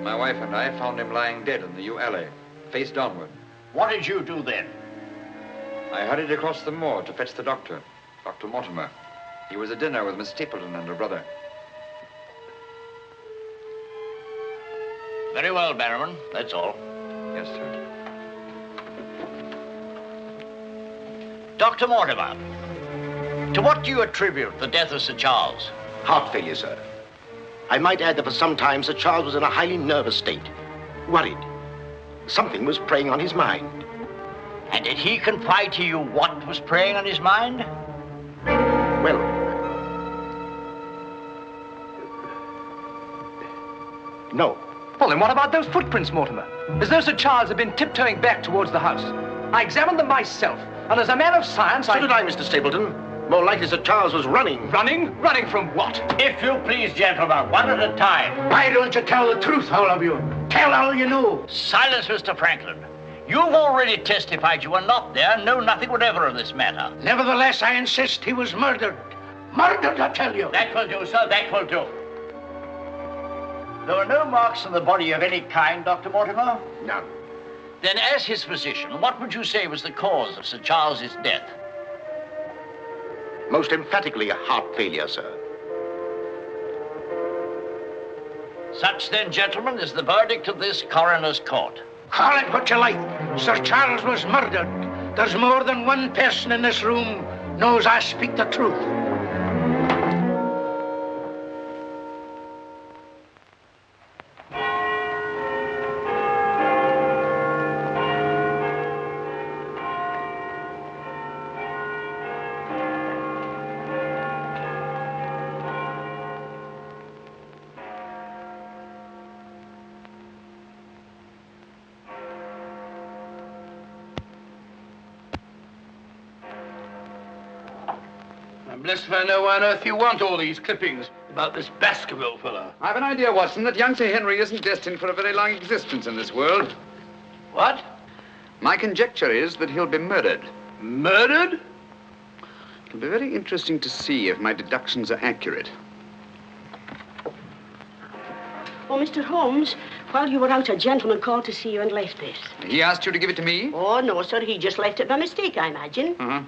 my wife and I found him lying dead in the yew alley, face downward. What did you do then? I hurried across the moor to fetch the doctor, Dr. Mortimer. He was at dinner with Miss Stapleton and her brother. Very well, Barrowman. That's all. Yes, sir. Dr. Mortimer, to what do you attribute the death of Sir Charles? Heart failure, sir. I might add that for some time Sir Charles was in a highly nervous state. Worried. Something was preying on his mind. And did he confide to you what was preying on his mind? Well, no. Well, then what about those footprints, Mortimer? As though Sir Charles had been tiptoeing back towards the house. I examined them myself, and as a man of science, So did I, Mr. Stapleton. More likely Sir Charles was running. Running? Running from what? If you please, gentlemen, one at a time. Why don't you tell the truth, all of you? Tell all you know. Silence, Mr. Franklin. You've already testified you were not there and know nothing whatever of this matter. Nevertheless, I insist he was murdered. Murdered, I tell you. That will do, sir, that will do. There were no marks on the body of any kind, Dr. Mortimer? None. Then, as his physician, what would you say was the cause of Sir Charles's death? Most emphatically a heart failure, sir. Such, then, gentlemen, is the verdict of this coroner's court. Call it what you like. Sir Charles was murdered. There's more than one person in this room knows I speak the truth. I'm blessed if I know why on earth you want all these clippings about this Baskerville fellow. I've an idea, Watson, that young Sir Henry isn't destined for a very long existence in this world. What? My conjecture is that he'll be murdered. Murdered? It'll be very interesting to see if my deductions are accurate. Oh, Mr. Holmes, while you were out, a gentleman called to see you and left this. He asked you to give it to me? Oh, no, sir. He just left it by mistake, I imagine. Uh-huh.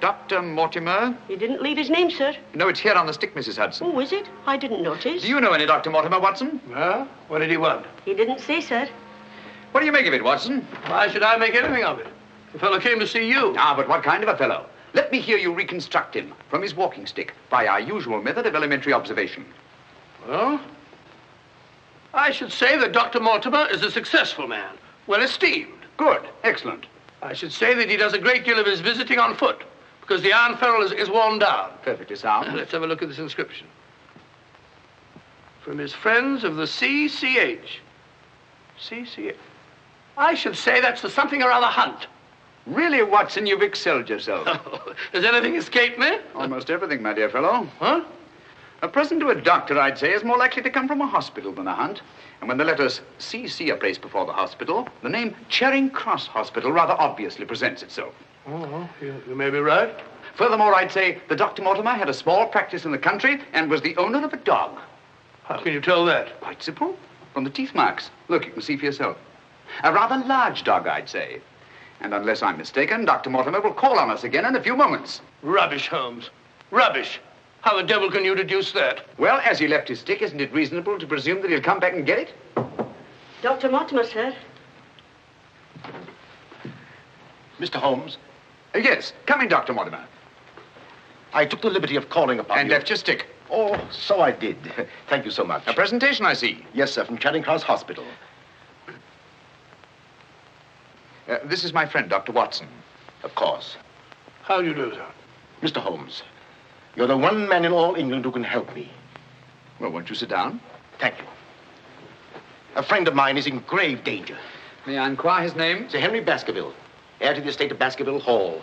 Dr. Mortimer? He didn't leave his name, sir. No, it's here on the stick, Mrs. Hudson. Oh, is it? I didn't notice. Do you know any Dr. Mortimer, Watson? Huh? What did he want? He didn't say, sir. What do you make of it, Watson? Why should I make anything of it? The fellow came to see you. Ah, but what kind of a fellow? Let me hear you reconstruct him from his walking stick by our usual method of elementary observation. Well, I should say that Dr. Mortimer is a successful man, well esteemed. Good. Excellent. I should say that he does a great deal of his visiting on foot, because the iron ferrule is worn down. Perfectly sound. Let's have a look at this inscription. From his friends of the CCH. CCH. I should say that's the something or other hunt. Really, Watson, you've excelled yourself. Does anything escape me? Almost everything, my dear fellow. Huh? A present to a doctor, I'd say, is more likely to come from a hospital than a hunt. And when the letters CC are placed before the hospital, the name Charing Cross Hospital rather obviously presents itself. Oh, you may be right. Furthermore, I'd say that Dr. Mortimer had a small practice in the country and was the owner of a dog. How can you tell that? Quite simple. From the teeth marks. Look, you can see for yourself. A rather large dog, I'd say. And unless I'm mistaken, Dr. Mortimer will call on us again in a few moments. Rubbish, Holmes. Rubbish. How the devil can you deduce that? Well, as he left his stick, isn't it reasonable to presume that he'll come back and get it? Dr. Mortimer, sir. Mr. Holmes, Yes. Come in, Dr. Mortimer. I took the liberty of calling upon And you. left your stick. Oh, so I did. Thank you so much. A presentation, I see. Yes, sir, from Charing Cross Hospital. This is my friend, Dr. Watson. Of course. How do you do, sir? Mr. Holmes, you're the one man in all England who can help me. Well, won't you sit down? Thank you. A friend of mine is in grave danger. May I inquire his name? Sir Henry Baskerville, heir to the estate of Baskerville Hall.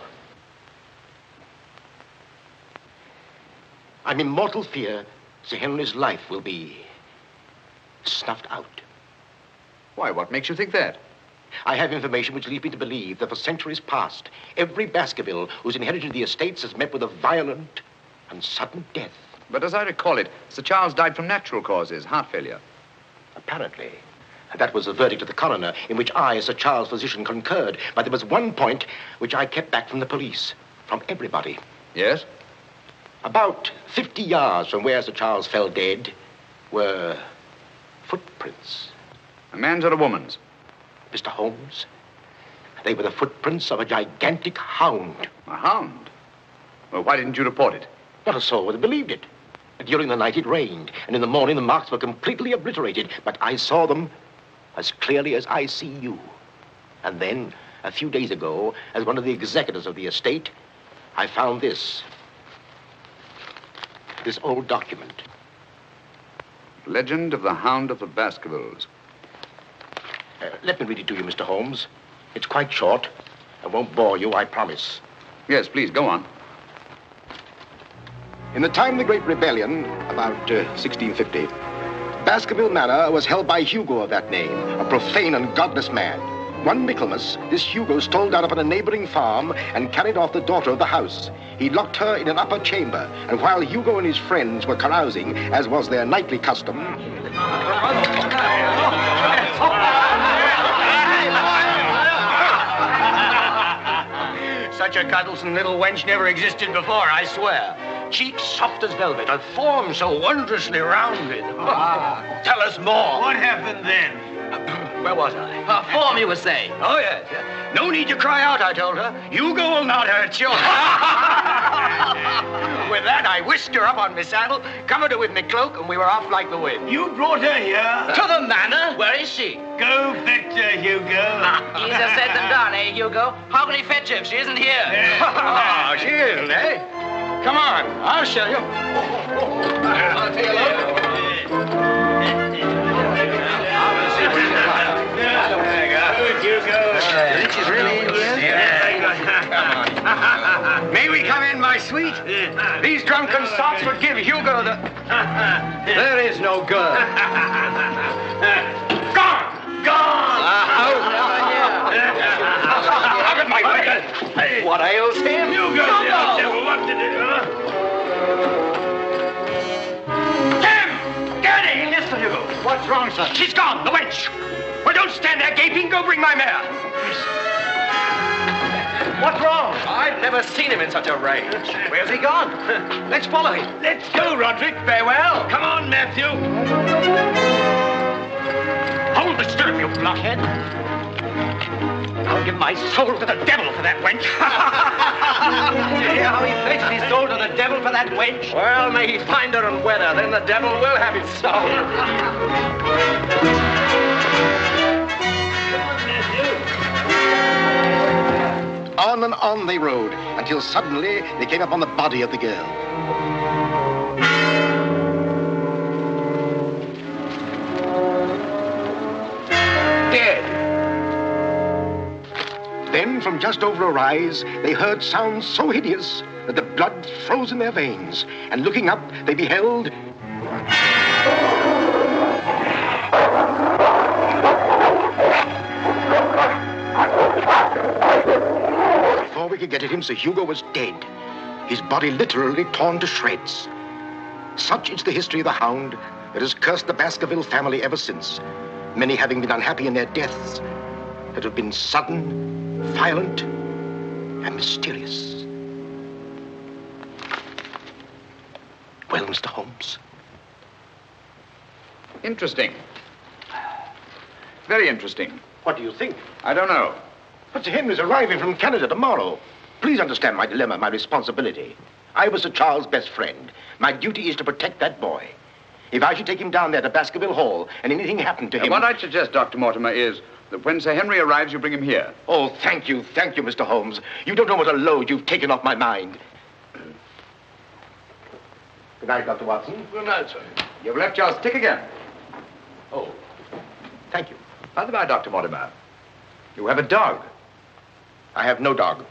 I'm in mortal fear Sir Henry's life will be snuffed out. Why, what makes you think that? I have information which leads me to believe that for centuries past, every Baskerville who's inherited the estates has met with a violent and sudden death. But as I recall it, Sir Charles died from natural causes, heart failure. Apparently. That was the verdict of the coroner, in which I, as Sir Charles' physician, concurred. But there was one point which I kept back from the police, from everybody. Yes? About 50 yards from where Sir Charles fell dead were footprints. A man's or a woman's? Mr. Holmes, they were the footprints of a gigantic hound. A hound? Well, why didn't you report it? Not a soul would have believed it. During the night it rained, and in the morning the marks were completely obliterated. But I saw them as clearly as I see you. And then, a few days ago, as one of the executors of the estate, I found this old document. Legend of the Hound of the Baskervilles. Let me read it to you, Mr. Holmes. It's quite short and won't bore you, I promise. Yes, please, go on. In the time of the Great Rebellion, about 1650, Baskerville Manor was held by Hugo of that name, a profane and godless man. One Michaelmas, this Hugo stole down upon a neighboring farm and carried off the daughter of the house. He locked her in an upper chamber, and while Hugo and his friends were carousing, as was their nightly custom... Such a cuddlesome little wench never existed before, I swear. Cheeks soft as velvet, a form so wondrously rounded. Tell us more. What happened then? Where was I? Her form, you were saying. Oh, yes. No need to cry out, I told her. Hugo will not hurt you. With that, I whisked her up on my saddle, covered her with my cloak, and we were off like the wind. You brought her here? To the manor? Where is she? Go fetch her, Hugo. Easier said than done, eh, Hugo? How can he fetch her if she isn't here? Oh, she isn't, eh? Come on, I'll show you. I'll take a look. She's really in here? May we come in, my sweet? These drunken sots would give Hugo the... There is no girl. Gone! Gone! Out of my way! What ails him? Hugo, devil, what did it... Tim! Get in! Yes, Sir Hugo. What's wrong, sir? She's gone, the wench! Well, don't stand there gaping. Go bring my mare. What's wrong? I've never seen him in such a rage. Where's he gone? Let's follow him. Let's go, Roderick. Farewell. Come on, Matthew. Hold the stirrup, you blockhead. I'll give my soul to the devil for that wench. You hear how he pledged his soul to the devil for that wench? Well, may he find her and wed her, then the devil will have his soul. On and on they rode, until suddenly they came upon the body of the girl. Dead. Then, from just over a rise, they heard sounds so hideous that the blood froze in their veins. And looking up, they beheld... Before we could get at him, Sir Hugo was dead. His body literally torn to shreds. Such is the history of the Hound that has cursed the Baskerville family ever since. Many having been unhappy in their deaths that have been sudden, violent, and mysterious. Well, Mr. Holmes? Interesting. Very interesting. What do you think? I don't know. But Sir Henry's arriving from Canada tomorrow. Please understand my dilemma, my responsibility. I was Sir Charles' best friend. My duty is to protect that boy. If I should take him down there to Baskerville Hall and anything happened to him... What I'd suggest, Dr. Mortimer, is that when Sir Henry arrives, you bring him here. Oh, thank you, Mr. Holmes. You don't know what a load you've taken off my mind. Good night, Dr. Watson. Good night, sir. You've left your stick again. Oh, thank you. By the by, Dr. Mortimer, you have a dog. I have no dog.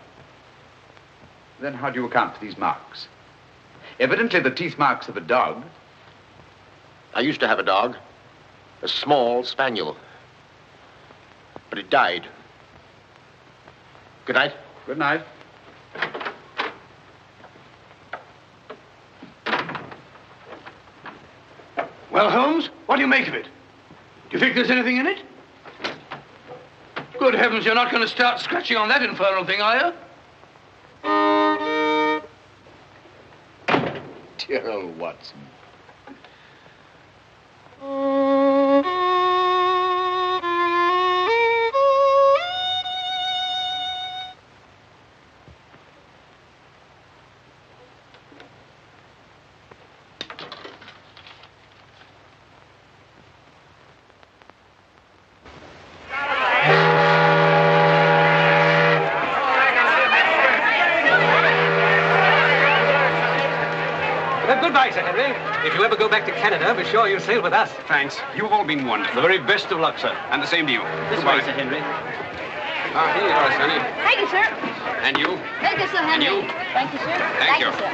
Then how do you account for these marks? Evidently the teeth marks of a dog. I used to have a dog, a small spaniel, but it died. Good night. Good night. Well, Holmes, what do you make of it? You think there's anything in it? Good heavens, you're not going to start scratching on that infernal thing, are you? Dear old Watson. Goodbye, Sir Henry. If you ever go back to Canada, be sure you sail with us. Thanks. You've all been wonderful. The very best of luck, sir. And the same to you. This Goodbye. way, Sir Henry. Ah, here you are, Sonny. Thank you, sir. And you? Thank you, Sir Henry. And you? Thank you, sir. Thank you. sir.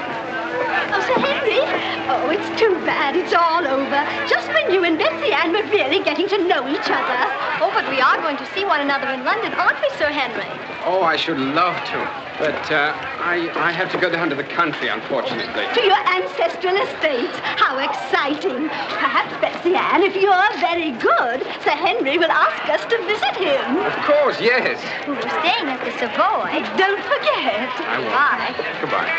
Oh, Sir Henry. Oh, it's too bad it's all over. Just when you and Betsy Ann were really getting to know each other. Oh, but we are going to see one another in London, aren't we, Sir Henry? Oh, I should love to. But I have to go down to the country, unfortunately. To your ancestral estate. How exciting. Perhaps, Betsy Ann, if you're very good, Sir Henry will ask us to visit him. Of course, yes. We're staying at the Savoy. Don't forget. I will. Bye. Goodbye.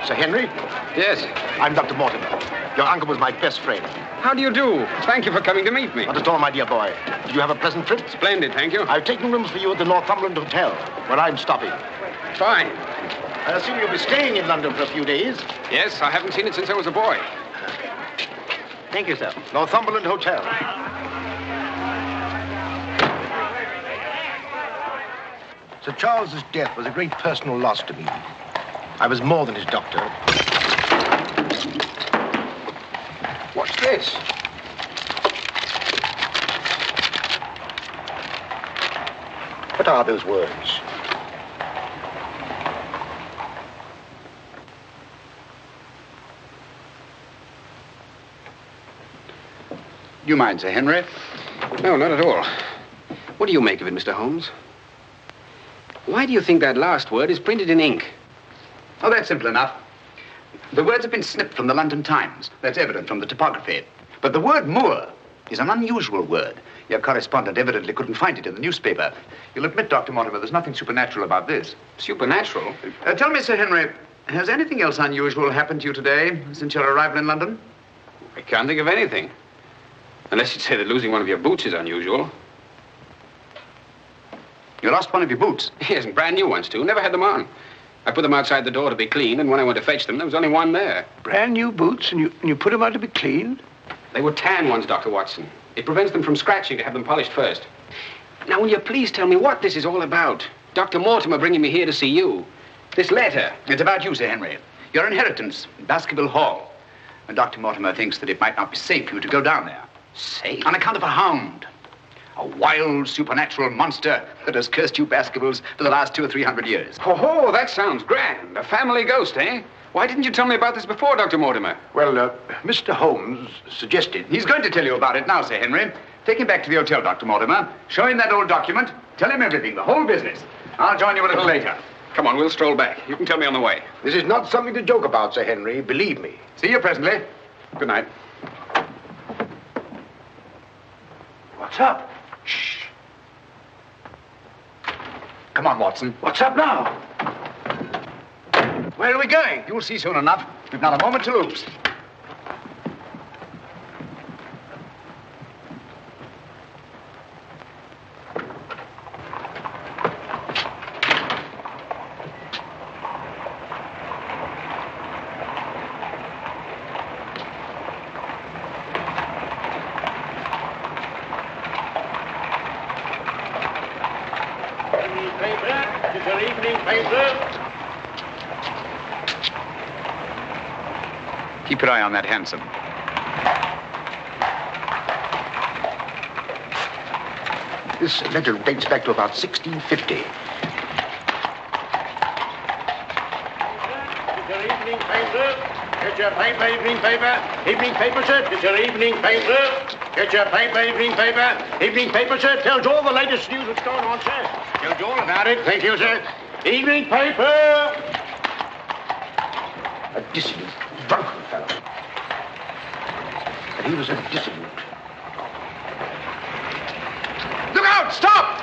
Sir Henry? Yes? I'm Dr. Mortimer. Your uncle was my best friend. How do you do? Thank you for coming to meet me. Not at all, my dear boy. Did you have a pleasant trip? Splendid, thank you. I've taken rooms for you at the Northumberland Hotel, where I'm stopping. Fine. I assume you'll be staying in London for a few days. Yes, I haven't seen it since I was a boy. Thank you, sir. Northumberland Hotel. Sir Charles's death was a great personal loss to me. I was more than his doctor. What's this? What are those words? You mind, Sir Henry? No, not at all. What do you make of it, Mr. Holmes? Why do you think that last word is printed in ink? Oh, that's simple enough. The words have been snipped from the London Times. That's evident from the typography. But the word moor is an unusual word. Your correspondent evidently couldn't find it in the newspaper. You'll admit, Dr. Mortimer, there's nothing supernatural about this. Supernatural? Tell me, Sir Henry, has anything else unusual happened to you today since your arrival in London? I can't think of anything. Unless you'd say that losing one of your boots is unusual. You lost one of your boots? Yes, and brand new ones, too. Never had them on. I put them outside the door to be cleaned, and when I went to fetch them, there was only one there. Brand new boots, and you put them out to be cleaned? They were tan ones, Dr. Watson. It prevents them from scratching to have them polished first. Now, will you please tell me what this is all about? Dr. Mortimer bringing me here to see you. This letter. It's about you, Sir Henry. Your inheritance in Baskerville Hall. And Dr. Mortimer thinks that it might not be safe for you to go down there. Safe? On account of a hound. A wild, supernatural monster that has cursed you Baskervilles for the last 200 or 300 years. Oh, that sounds grand. A family ghost, eh? Why didn't you tell me about this before, Dr. Mortimer? Well, Mr. Holmes suggested... He's going to tell you about it now, Sir Henry. Take him back to the hotel, Dr. Mortimer. Show him that old document. Tell him everything, the whole business. I'll join you a little later. Come on, we'll stroll back. You can tell me on the way. This is not something to joke about, Sir Henry. Believe me. See you presently. Good night. What's up? Shh. Come on, Watson. What's up now? Where are we going? You'll see soon enough. We've not a moment to lose. Keep your eye on that hansom. This letter dates back to about 1650. Your evening paper. Get your paper, evening paper. Evening paper, sir. Get your evening paper. Get your paper, evening paper. Evening paper, sir. Tells all the latest news that's going on, sir. Tells you all about it. Thank you, sir. Evening paper. A dissolute, drunken fellow. he was a dissolute. Look out! Stop!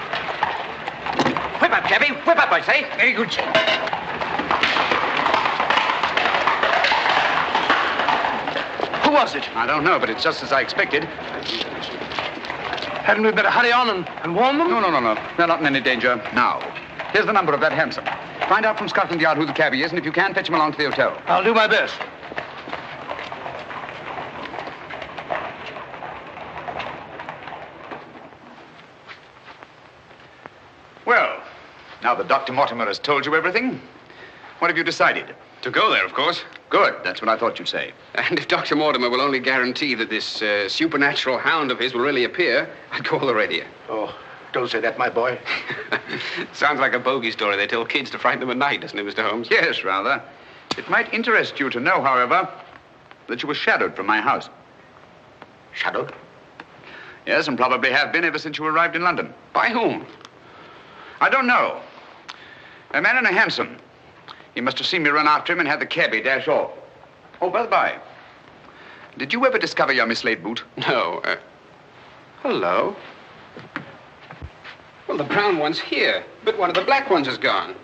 Whip up, cabby. Whip up, I say. Very good, sir. Who was it? I don't know, but it's just as I expected. Hadn't we better hurry on and warn them? No. They're not in any danger now. Here's the number of that hansom. Find out from Scotland Yard who the cabby is, and if you can, fetch him along to the hotel. I'll do my best. Well, now that Dr. Mortimer has told you everything, what have you decided? To go there, of course. Good. That's what I thought you'd say. And if Dr. Mortimer will only guarantee that this supernatural hound of his will really appear, I'd call the radio. Oh, don't say that, my boy. Sounds like a bogey story they tell kids to frighten them at night, doesn't it, Mr. Holmes? Yes, rather. It might interest you to know, however, that you were shadowed from my house. Shadowed? Yes, and probably have been ever since you arrived in London. By whom? I don't know. A man in a hansom. He must have seen me run after him and had the cabby dash off. Oh, by the by, did you ever discover your mislaid boot? No. Hello? Well, the brown one's here, but one of the black ones is gone.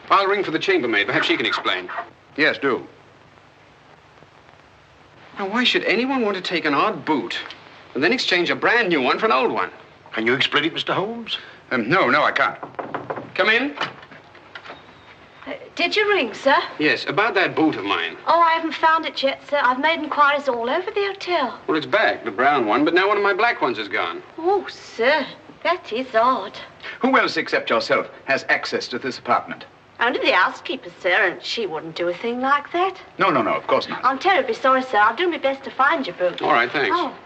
I'll ring for the chambermaid. Perhaps she can explain. Yes, do. Now, why should anyone want to take an odd boot and then exchange a brand new one for an old one? Can you explain it, Mr. Holmes? No, I can't. Come in. Did you ring, sir? Yes, about that boot of mine. Oh, I haven't found it yet, sir. I've made inquiries all over the hotel. Well, it's back, the brown one, but now one of my black ones is gone. Oh, sir, that is odd. Who else except yourself has access to this apartment? Only the housekeeper, sir, and she wouldn't do a thing like that. No, of course not. I'm terribly sorry, sir. I'll do my best to find your boot. All right, thanks. Oh.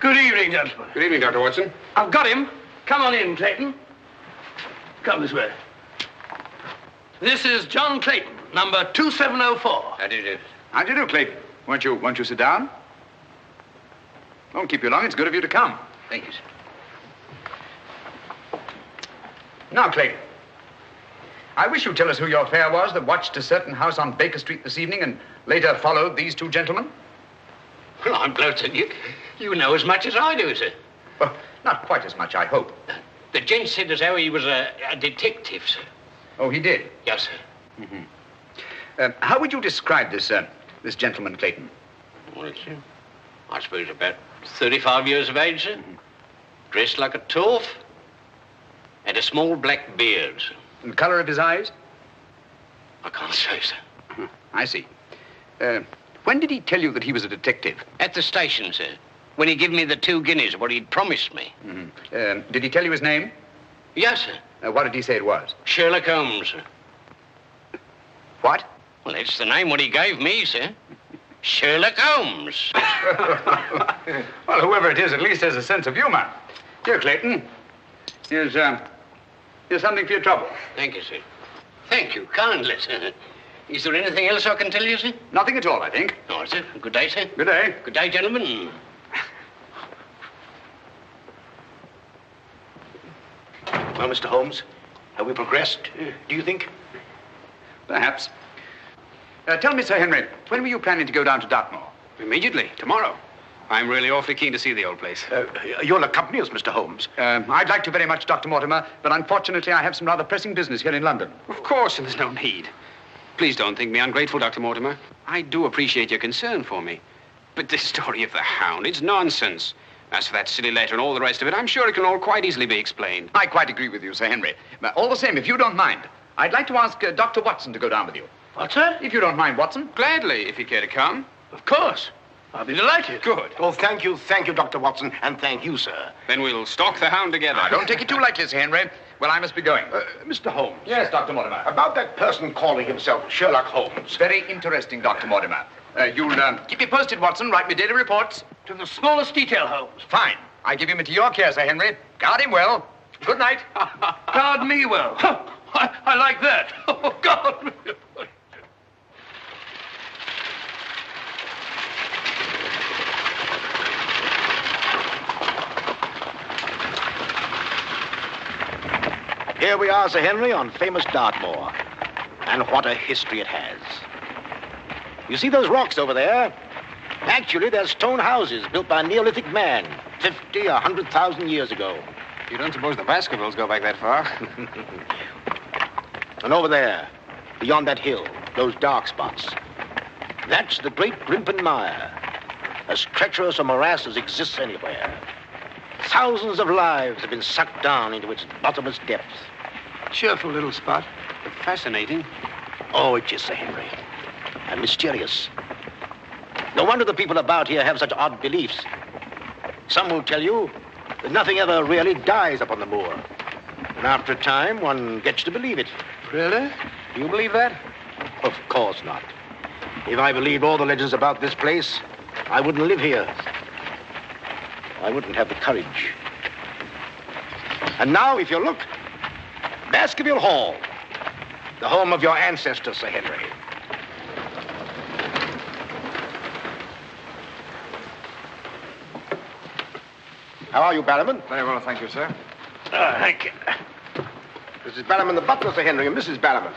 Good evening, gentlemen. Good evening, Dr. Watson. I've got him. Come on in, Clayton. Come this way. This is John Clayton, number 2704. How do you do? How do you do, Clayton? Won't you sit down? Won't keep you long. It's good of you to come. Thank you, sir. Now, Clayton, I wish you'd tell us who your fare was that watched a certain house on Baker Street this evening and later followed these two gentlemen. Well, I'm glad that you know as much as I do, sir. Well, not quite as much, I hope. The gent said as how he was a detective, sir. Oh, he did? Yes, sir. Mm-hmm. How would you describe this gentleman, Clayton? Well, it's, I suppose about 35 years of age, sir. Dressed like a toff. Had a small black beard, sir. And the color of his eyes? I can't say, sir. I see. When did he tell you that he was a detective? At the station, sir. When he gave me the 2 guineas, what he'd promised me. Mm-hmm. Did he tell you his name? Yes, sir. What did he say it was? Sherlock Holmes, sir. What? Well, that's the name what he gave me, sir. Sherlock Holmes. Well, whoever it is at least has a sense of humor. Here, Clayton. Here's something for your trouble. Thank you, sir. Thank you kindly, sir. Is there anything else I can tell you, sir? Nothing at all, I think. All right, sir. Good day, sir. Good day. Good day, gentlemen. Well, Mr. Holmes, have we progressed, do you think? Perhaps. Tell me, Sir Henry, when were you planning to go down to Dartmoor? Immediately, tomorrow. I'm really awfully keen to see the old place. You'll accompany us, Mr. Holmes. I'd like to very much, Dr. Mortimer, but unfortunately I have some rather pressing business here in London. Of course, and there's no need. Please don't think me ungrateful, Dr. Mortimer. I do appreciate your concern for me. But this story of the Hound, it's nonsense. As for that silly letter and all the rest of it, I'm sure it can all quite easily be explained. I quite agree with you, Sir Henry. But all the same, if you don't mind, I'd like to ask Dr. Watson to go down with you. What, sir? If you don't mind, Watson. Gladly, if you'd care to come. Of course. I'll be delighted. Good. Oh, thank you, Dr. Watson, and thank you, sir. Then we'll stalk the Hound together. Now, don't take it too lightly, Sir Henry. Well, I must be going. Mr. Holmes. Yes, Dr. Mortimer. About that person calling himself Sherlock Holmes. Very interesting, Dr. Mortimer. You'll keep me posted, Watson. Write me daily reports. To the smallest detail, Holmes. Fine. I give him into your care, Sir Henry. Guard him well. Good night. Guard me well. I like that. Oh, God. Here we are, Sir Henry, on famous Dartmoor. And what a history it has. You see those rocks over there? Actually, they're stone houses built by a Neolithic man 50 or 100,000 years ago. You don't suppose the Baskervilles go back that far? And over there, beyond that hill, those dark spots, that's the great Grimpen Mire, as treacherous a morass as exists anywhere. Thousands of lives have been sucked down into its bottomless depths. Cheerful little spot, but fascinating. Oh, it is, Sir Henry. And mysterious. No wonder the people about here have such odd beliefs. Some will tell you that nothing ever really dies upon the moor. And after a time, one gets to believe it. Really? Do you believe that? Of course not. If I believed all the legends about this place, I wouldn't live here. I wouldn't have the courage. And now, if you look, Baskerville Hall, the home of your ancestors, Sir Henry. How are you, Barrowman? Very well, thank you, sir. Thank you. This is Barrowman the butler, Sir Henry, and Mrs. Barrowman.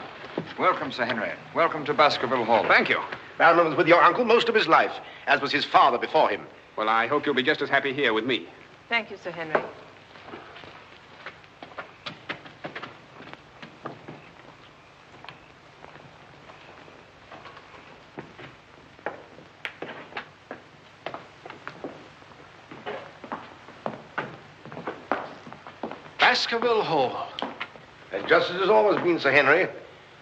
Welcome, Sir Henry. Welcome to Baskerville Hall. Thank you. Barrowman was with your uncle most of his life, as was his father before him. Well, I hope you'll be just as happy here with me. Thank you, Sir Henry. Baskerville Hall. And just as it's always been, Sir Henry,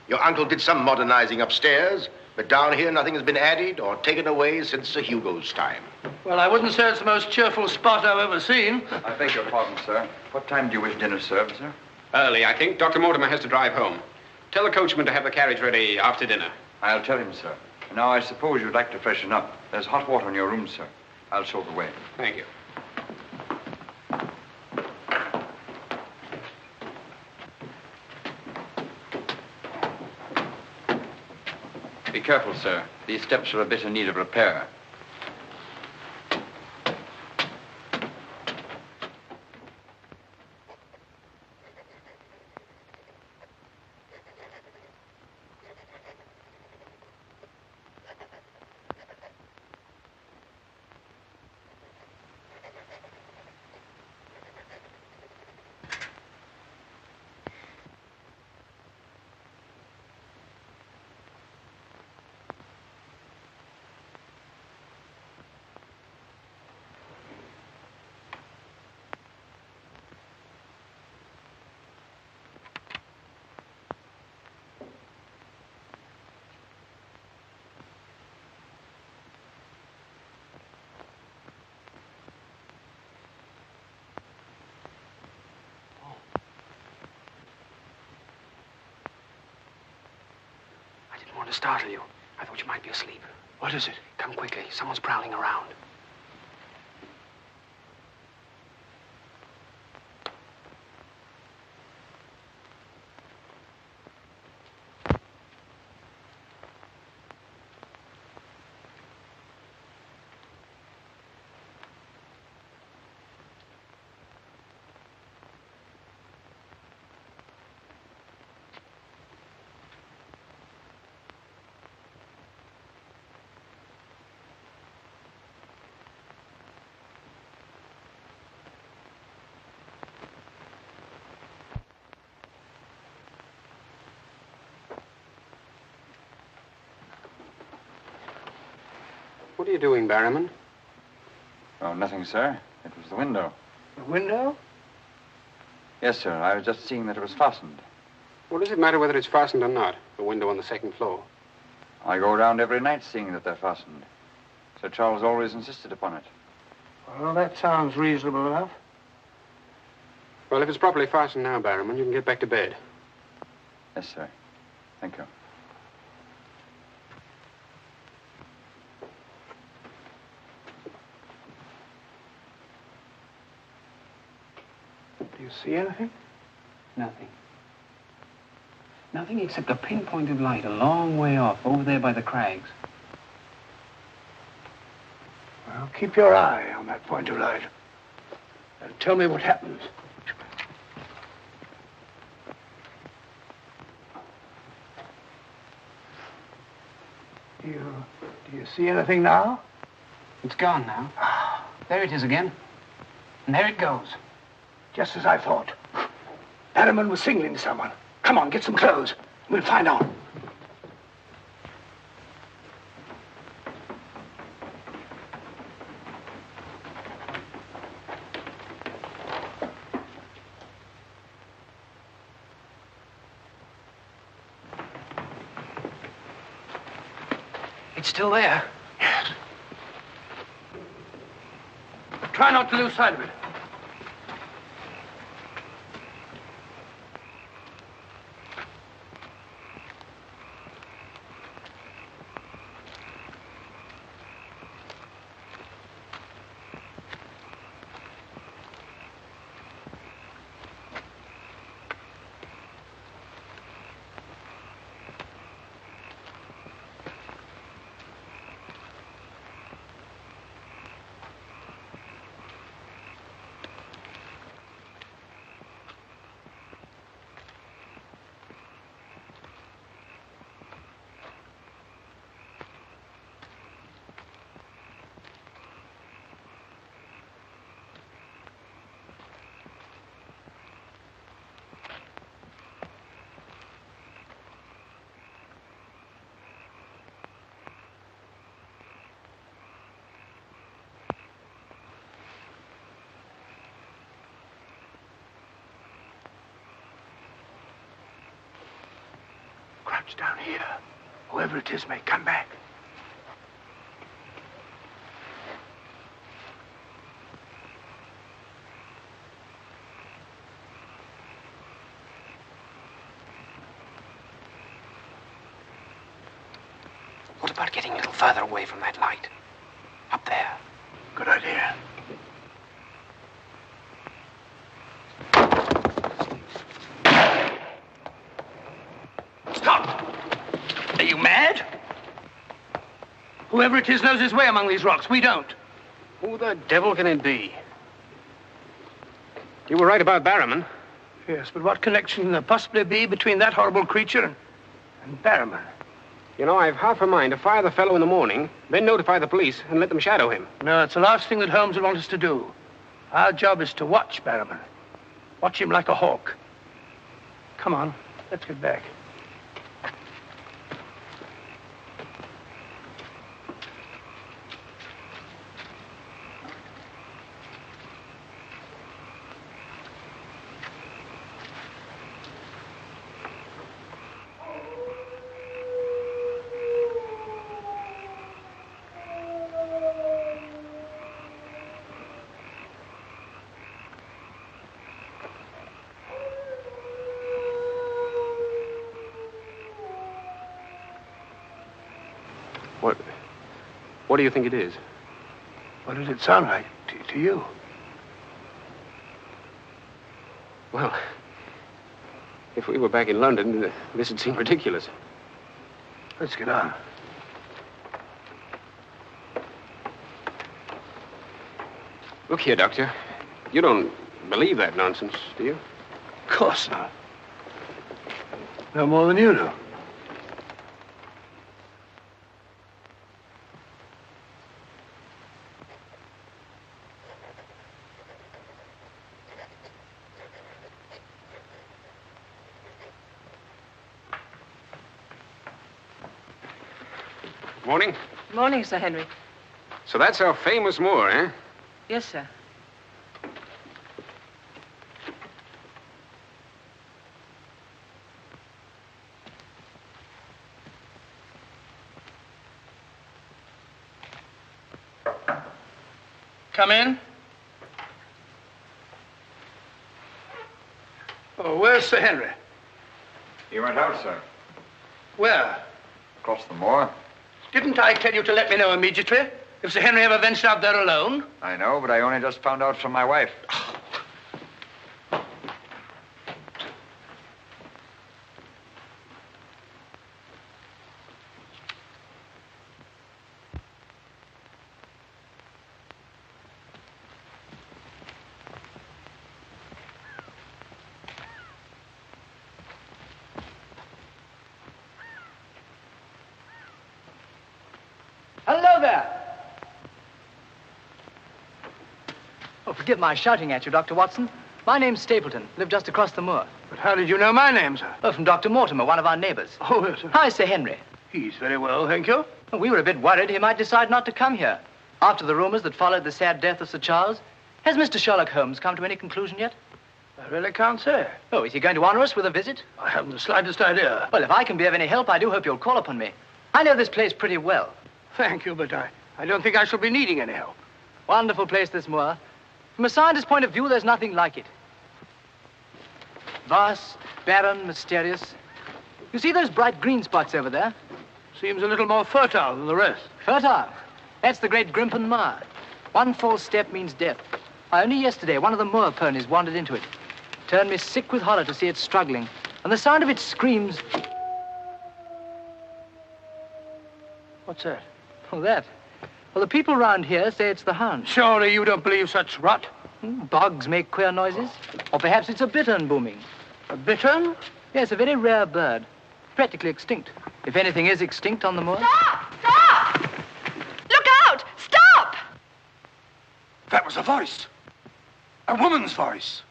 your uncle did some modernizing upstairs, but down here nothing has been added or taken away since Sir Hugo's time. Well, I wouldn't say it's the most cheerful spot I've ever seen. I beg your pardon, sir. What time do you wish dinner served, sir? Early, I think. Dr. Mortimer has to drive home. Tell the coachman to have the carriage ready after dinner. I'll tell him, sir. Now, I suppose you'd like to freshen up. There's hot water in your room, sir. I'll show the way. Thank you. Be careful, sir. These steps are a bit in need of repair. I didn't want to startle you. I thought you might be asleep. What is it? Come quickly. Someone's prowling around. What are you doing, Barrowman? Oh, nothing, sir. It was the window. The window? Yes, sir. I was just seeing that it was fastened. What does it matter whether it's fastened or not? The window on the second floor. I go around every night seeing that they're fastened. Sir Charles always insisted upon it. Well, that sounds reasonable enough. Well, if it's properly fastened now, Barrowman, you can get back to bed. Yes, sir. Thank you. Do you see anything? Nothing. Nothing except a pinpoint of light a long way off, over there by the crags. Well, keep your eye on that point of light. And tell me what happens. Do you see anything now? It's gone now. There it is again. And there it goes. Just as I thought. Barrowman was signaling to someone. Come on, get some clothes. We'll find out. It's still there. Yes. Try not to lose sight of it. Crouch down here. Whoever it is may come back. What about getting a little further away from that light? Up there. Good idea. Are you mad? Whoever it is knows his way among these rocks. We don't. Who the devil can it be? You were right about Barrowman. Yes, but what connection can there possibly be between that horrible creature and Barrowman? You know, I've half a mind to fire the fellow in the morning, then notify the police and let them shadow him. No, it's the last thing that Holmes would want us to do. Our job is to watch Barrowman. Watch him like a hawk. Come on, let's get back. What do you think it is? What does it sound like to you? Well, if we were back in London, this would seem ridiculous. Let's get on. Look here, Doctor. You don't believe that nonsense, do you? Of course not. No more than you do. Morning. Morning, Sir Henry. So that's our famous Moor, eh? Yes, sir. Come in. Oh, where's Sir Henry? He went out, sir. Where? Across the moor. Didn't I tell you to let me know immediately if Sir Henry ever ventured out there alone? I know, but I only just found out from my wife. Hello there. Oh, forgive my shouting at you, Dr. Watson. My name's Stapleton. Live just across the moor. But how did you know my name, sir? Oh, from Dr. Mortimer, one of our neighbors. Oh, yes, sir. Hi, Sir Henry. He's very well, thank you. Well, we were a bit worried he might decide not to come here. After the rumors that followed the sad death of Sir Charles, has Mr. Sherlock Holmes come to any conclusion yet? I really can't say. Oh, is he going to honor us with a visit? I haven't the slightest idea. Well, if I can be of any help, I do hope you'll call upon me. I know this place pretty well. Thank you, but I don't think I shall be needing any help. Wonderful place, this moor. From a scientist's point of view, there's nothing like it. Vast, barren, mysterious. You see those bright green spots over there? Seems a little more fertile than the rest. Fertile? That's the great Grimpen Mire. One false step means death. Only yesterday, one of the moor ponies wandered into it. Turned me sick with horror to see it struggling. And the sound of its screams... What's that? Oh, that? Well, the people round here say it's the Hound. Surely you don't believe such rot? Bogs make queer noises. Or perhaps it's a bittern booming. A bittern? Yes, a very rare bird. Practically extinct. If anything is extinct on the moor. Stop! Stop! Look out! Stop! That was a voice. A woman's voice.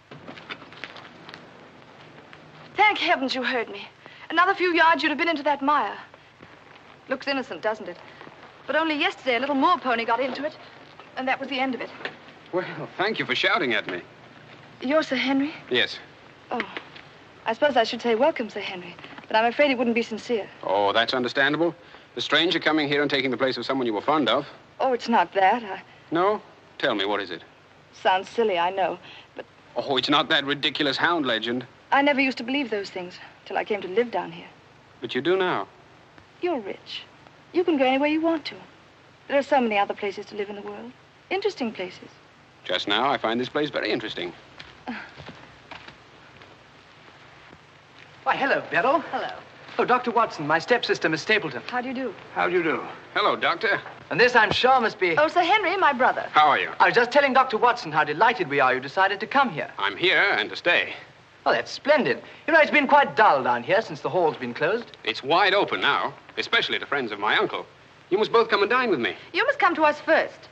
Thank heavens you heard me. Another few yards, you'd have been into that mire. Looks innocent, doesn't it? But only yesterday, a little moor pony got into it, and that was the end of it. Well, thank you for shouting at me. You're Sir Henry? Yes. Oh, I suppose I should say welcome, Sir Henry, but I'm afraid it wouldn't be sincere. Oh, that's understandable. A stranger coming here and taking the place of someone you were fond of. Oh, it's not that. No? Tell me, what is it? Sounds silly, I know, but Oh, it's not that ridiculous Hound legend. I never used to believe those things till I came to live down here. But you do now. You're rich. You can go anywhere you want to. There are so many other places to live in the world. Interesting places. Just now, I find this place very interesting. Why, hello, Beryl. Hello. Oh, Dr. Watson, my stepsister, Miss Stapleton. How do you do? How do you do? Hello, Doctor. And this, I'm sure, must be... Oh, Sir Henry, my brother. How are you? I was just telling Dr. Watson how delighted we are you decided to come here. I'm here and to stay. Oh, that's splendid. You know, it's been quite dull down here since the hall's been closed. It's wide open now, especially to friends of my uncle. You must both come and dine with me. You must come to us first.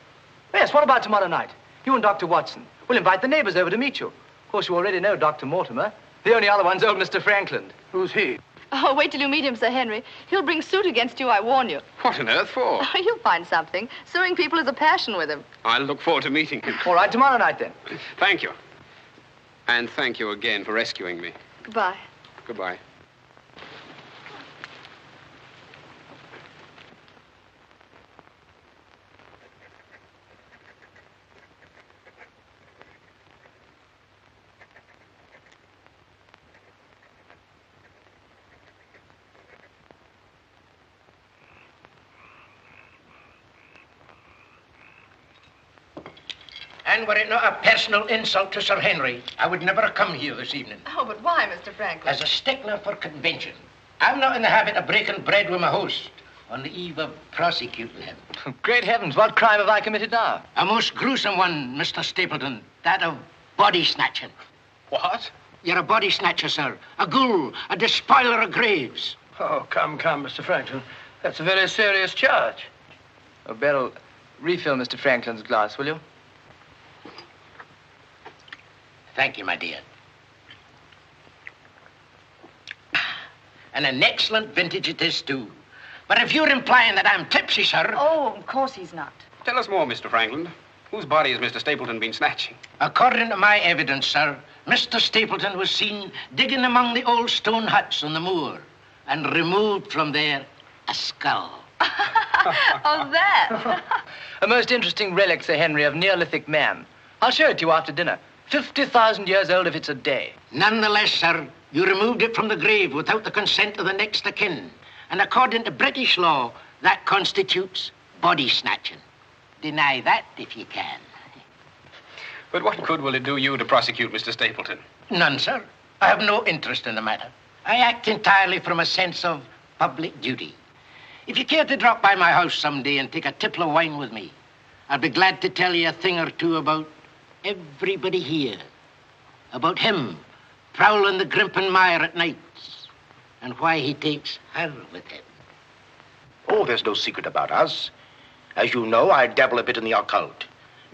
Yes, what about tomorrow night? You and Dr. Watson. We'll invite the neighbors over to meet you. Of course, you already know Dr. Mortimer. The only other one's old Mr. Frankland. Who's he? Oh, wait till you meet him, Sir Henry. He'll bring suit against you, I warn you. What on earth for? Oh, you'll find something. Suing people is a passion with him. I'll look forward to meeting him. All right, tomorrow night, then. Thank you. And thank you again for rescuing me. Goodbye. Goodbye. And were it not a personal insult to Sir Henry, I would never have come here this evening. Oh, but why, Mr. Franklin? As a stickler for convention, I'm not in the habit of breaking bread with my host on the eve of prosecuting him. Great heavens, what crime have I committed now? A most gruesome one, Mr. Stapleton. That of body snatching. What? You're a body snatcher, sir. A ghoul, a despoiler of graves. Oh, come, Mr. Franklin. That's a very serious charge. Oh, Beryl, refill Mr. Franklin's glass, will you? Thank you, my dear. And an excellent vintage it is, too. But if you're implying that I'm tipsy, sir... Oh, of course he's not. Tell us more, Mr. Frankland. Whose body has Mr. Stapleton been snatching? According to my evidence, sir, Mr. Stapleton was seen digging among the old stone huts on the moor and removed from there a skull. Oh, that. A most interesting relic, Sir Henry, of Neolithic man. I'll show it to you after dinner. 50,000 years old if it's a day. Nonetheless, sir, you removed it from the grave without the consent of the next of kin. And according to British law, that constitutes body snatching. Deny that if you can. But what good will it do you to prosecute Mr. Stapleton? None, sir. I have no interest in the matter. I act entirely from a sense of public duty. If you care to drop by my house someday and take a tipple of wine with me, I'll be glad to tell you a thing or two about everybody here. About him prowling the Grimpen Mire at nights and why he takes her with him. Oh, there's no secret about us. As you know, I dabble a bit in the occult.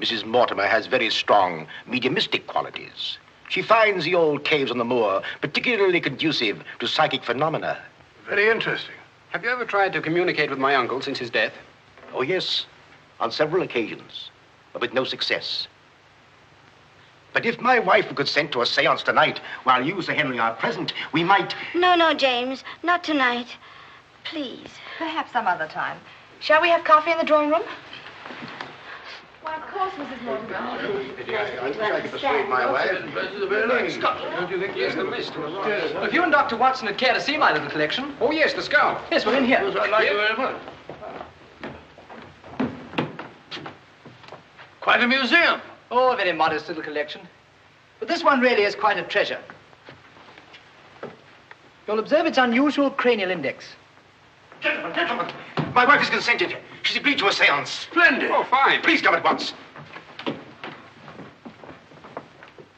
Mrs. Mortimer has very strong mediumistic qualities. She finds the old caves on the moor particularly conducive to psychic phenomena. Very interesting. Have you ever tried to communicate with my uncle since his death? Oh, yes, on several occasions, but with no success. But if my wife would consent to a seance tonight, while you, Sir Henry, are present, we might... No, James, not tonight. Please. Perhaps some other time. Shall we have coffee in the drawing room? Why, of course, Mrs. Mortimer. I wish I could persuade my wife. Don't you think he is the mist? Well, if you and Dr. Watson would care to see my little collection. Oh, yes, the skull. Yes, we're in here. I'd like you very much. Quite a museum. Oh, a very modest little collection. But this one really is quite a treasure. You'll observe its unusual cranial index. Gentlemen, my wife has consented. She's agreed to a seance. Splendid. Oh, fine. Please come at once.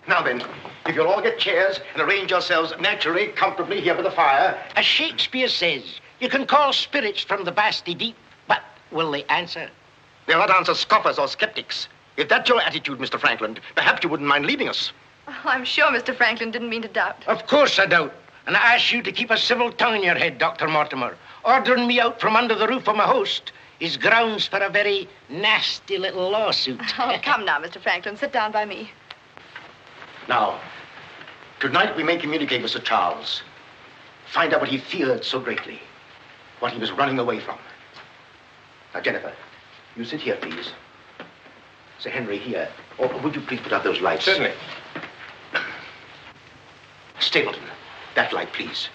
Now then, if you'll all get chairs and arrange yourselves naturally, comfortably here by the fire. As Shakespeare says, you can call spirits from the vasty deep, but will they answer? They'll not answer scoffers or skeptics. If that's your attitude, Mr. Franklin, perhaps you wouldn't mind leaving us. Oh, I'm sure Mr. Franklin didn't mean to doubt. Of course I doubt. And I ask you to keep a civil tongue in your head, Dr. Mortimer. Ordering me out from under the roof of my host is grounds for a very nasty little lawsuit. Oh, come now, Mr. Franklin. Sit down by me. Now, tonight we may communicate with Sir Charles. Find out what he feared so greatly. What he was running away from. Now, Jennifer, you sit here, please. Sir Henry, here. Or would you please put out those lights? Certainly. Stapleton, that light, please.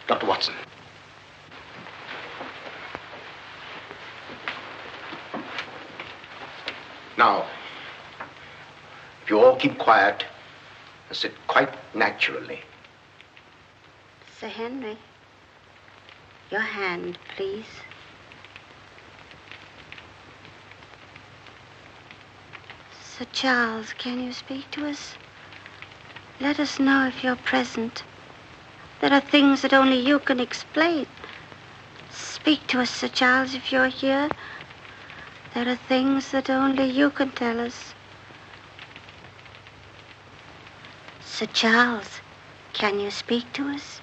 Dr. Watson. Now, if you all keep quiet and sit quite naturally. Sir Henry, your hand, please. Sir Charles, can you speak to us? Let us know if you're present. There are things that only you can explain. Speak to us, Sir Charles, if you're here. There are things that only you can tell us. Sir Charles, can you speak to us?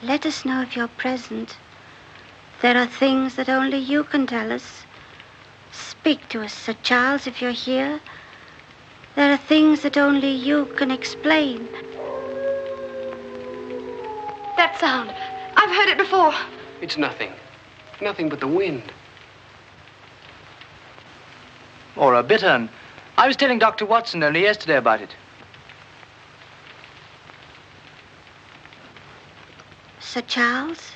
Let us know if you're present. There are things that only you can tell us. Speak to us, Sir Charles, if you're here. There are things that only you can explain. That sound. I've heard it before. It's nothing. Nothing but the wind. Or a bittern. I was telling Dr. Watson only yesterday about it. Sir Charles?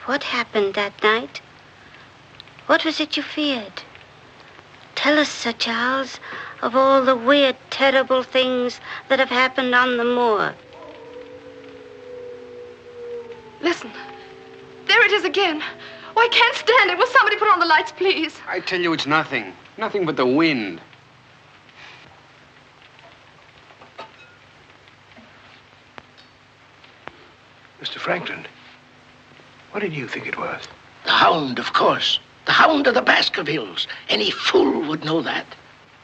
What happened that night? What was it you feared? Tell us, Sir Charles, of all the weird, terrible things that have happened on the moor. Listen. There it is again. Oh, I can't stand it. Will somebody put on the lights, please? I tell you, it's nothing. Nothing but the wind. Mr. Franklin, what did you think it was? The Hound, of course. The Hound of the Baskervilles. Any fool would know that.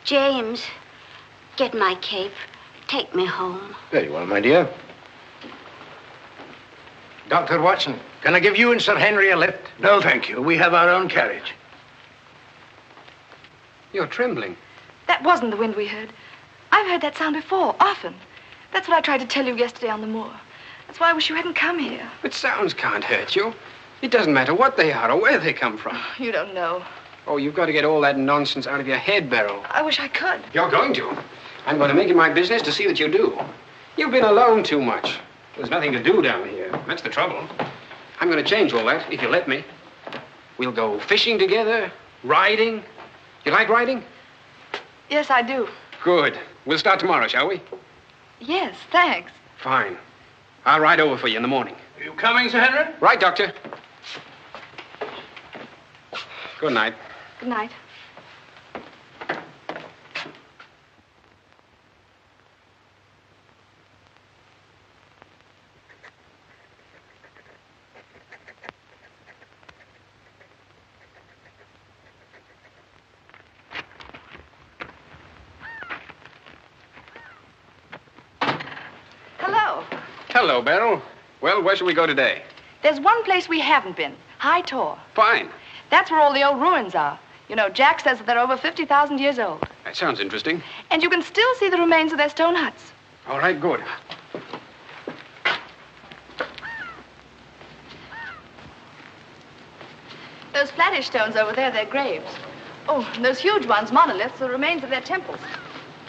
James, get my cape. Take me home. Very well, my dear. Dr. Watson, can I give you and Sir Henry a lift? No, thank you. We have our own carriage. You're trembling. That wasn't the wind we heard. I've heard that sound before, often. That's what I tried to tell you yesterday on the moor. That's why I wish you hadn't come here. But sounds can't hurt you. It doesn't matter what they are or where they come from. You don't know. Oh, you've got to get all that nonsense out of your head, Beryl. I wish I could. You're going to. I'm going to make it my business to see that you do. You've been alone too much. There's nothing to do down here. That's the trouble. I'm going to change all that, if you let me. We'll go fishing together, riding. You like riding? Yes, I do. Good. We'll start tomorrow, shall we? Yes, thanks. Fine. I'll ride over for you in the morning. Are you coming, Sir Henry? Right, Doctor. Good night. Good night. Hello, Beryl. Well, where shall we go today? There's one place we haven't been, High Tor. Fine. That's where all the old ruins are. You know, Jack says that they're over 50,000 years old. That sounds interesting. And you can still see the remains of their stone huts. All right, good. Those flattish stones over there, they're graves. Oh, and those huge ones, monoliths, are remains of their temples.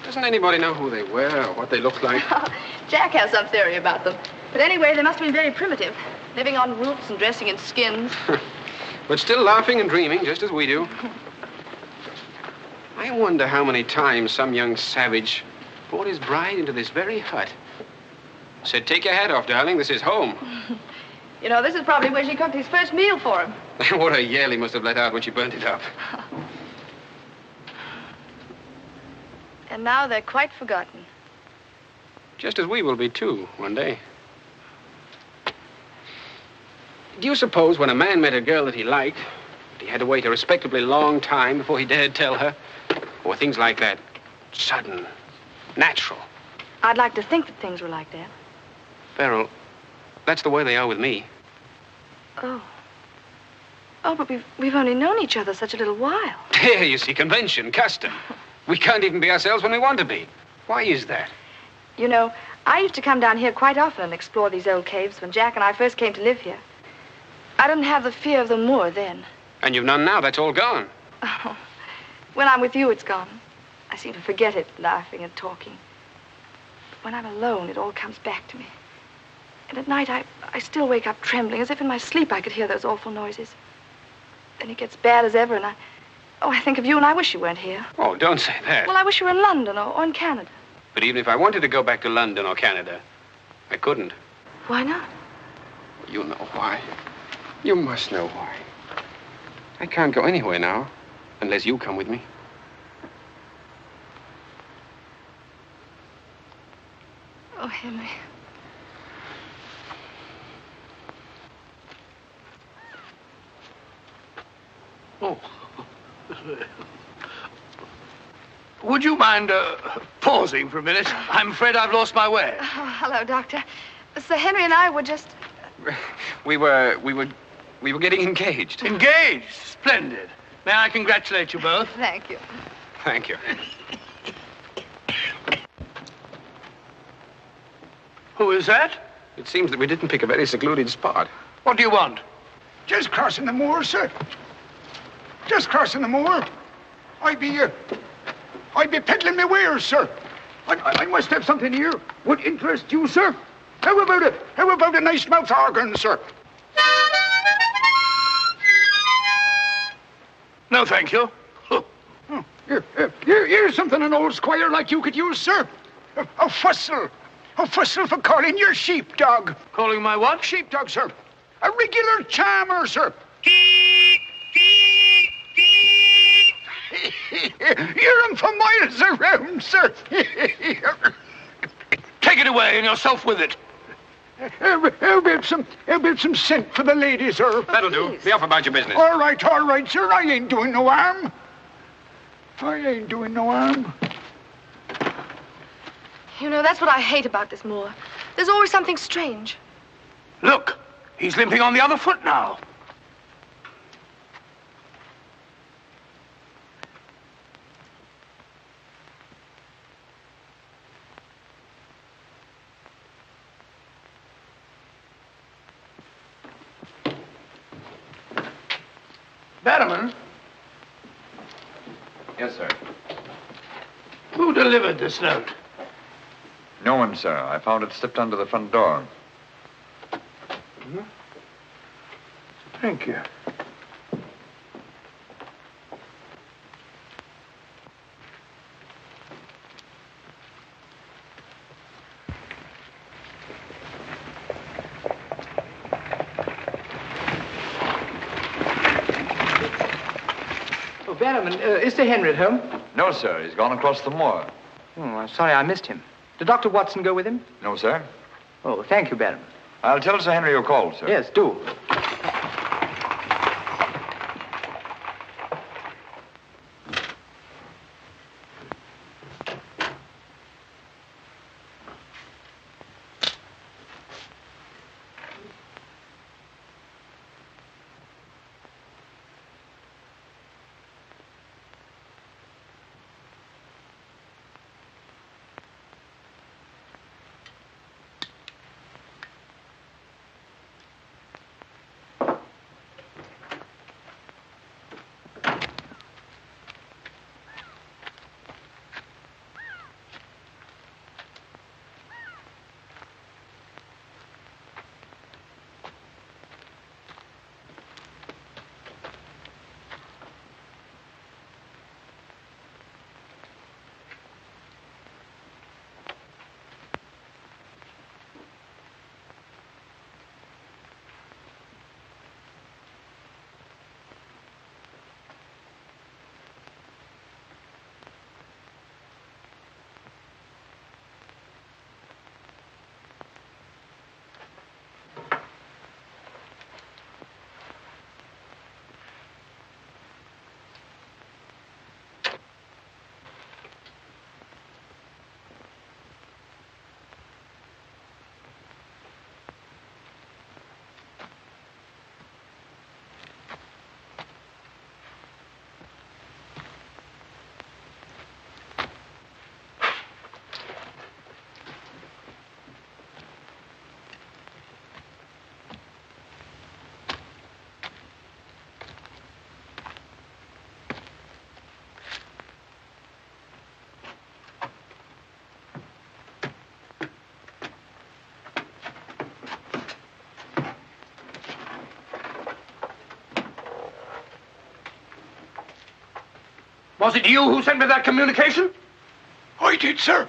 Doesn't anybody know who they were or what they looked like? Jack has some theory about them. But anyway, they must have been very primitive, living on roots and dressing in skins. But still laughing and dreaming, just as we do. I wonder how many times some young savage brought his bride into this very hut. Said, take your hat off, darling, this is home. You know, this is probably where she cooked his first meal for him. What a yell he must have let out when she burnt it up. And now they're quite forgotten. Just as we will be, too, one day. Do you suppose when a man met a girl that he liked, that he had to wait a respectably long time before he dared tell her? Or things like that, sudden, natural? I'd like to think that things were like that. Beryl, that's the way they are with me. Oh. Oh, but we've only known each other such a little while. There, you see, convention, custom. We can't even be ourselves when we want to be. Why is that? You know, I used to come down here quite often and explore these old caves when Jack and I first came to live here. I didn't have the fear of the moor then. And you've none now, that's all gone. Oh, when I'm with you, it's gone. I seem to forget it, laughing and talking. But when I'm alone, it all comes back to me. And at night, I still wake up trembling, as if in my sleep I could hear those awful noises. Then it gets bad as ever, and I think of you, and I wish you weren't here. Oh, don't say that. Well, I wish you were in London or in Canada. But even if I wanted to go back to London or Canada, I couldn't. Why not? You know why. You must know why. I can't go anywhere now, unless you come with me. Oh, Henry. Oh. Would you mind pausing for a minute? I'm afraid I've lost my way. Oh, hello, Doctor. Sir Henry and I were just... We were getting engaged. Engaged? Splendid. May I congratulate you both? Thank you. Thank you. Who is that? It seems that we didn't pick a very secluded spot. What do you want? Just crossing the moor, sir. Just crossing the moor. I be peddling my wares, sir. I must have something here. Would interest you, sir? How about it? How about a nice mouth organ, sir? No, thank you. Here's something an old squire like you could use, sir. A fussel. A fussel for calling your sheepdog. Calling my what? Sheepdog, sir. A regular charmer, sir. Hear him for miles around, sir. Take it away and yourself with it. How about some scent for the ladies, sir? That'll do. Be off about your business. All right, sir. I ain't doing no harm. You know, that's what I hate about this moor. There's always something strange. Look, he's limping on the other foot now. Barrowman? Yes, sir. Who delivered this note? No one, sir. I found it slipped under the front door. Mm-hmm. Thank you. Barrowman, is Sir Henry at home? No, sir. He's gone across the moor. Oh, I'm sorry I missed him. Did Dr. Watson go with him? No, sir. Oh, thank you, Barrowman. I'll tell Sir Henry you called, sir. Yes, do. Was it you who sent me that communication? I did, sir.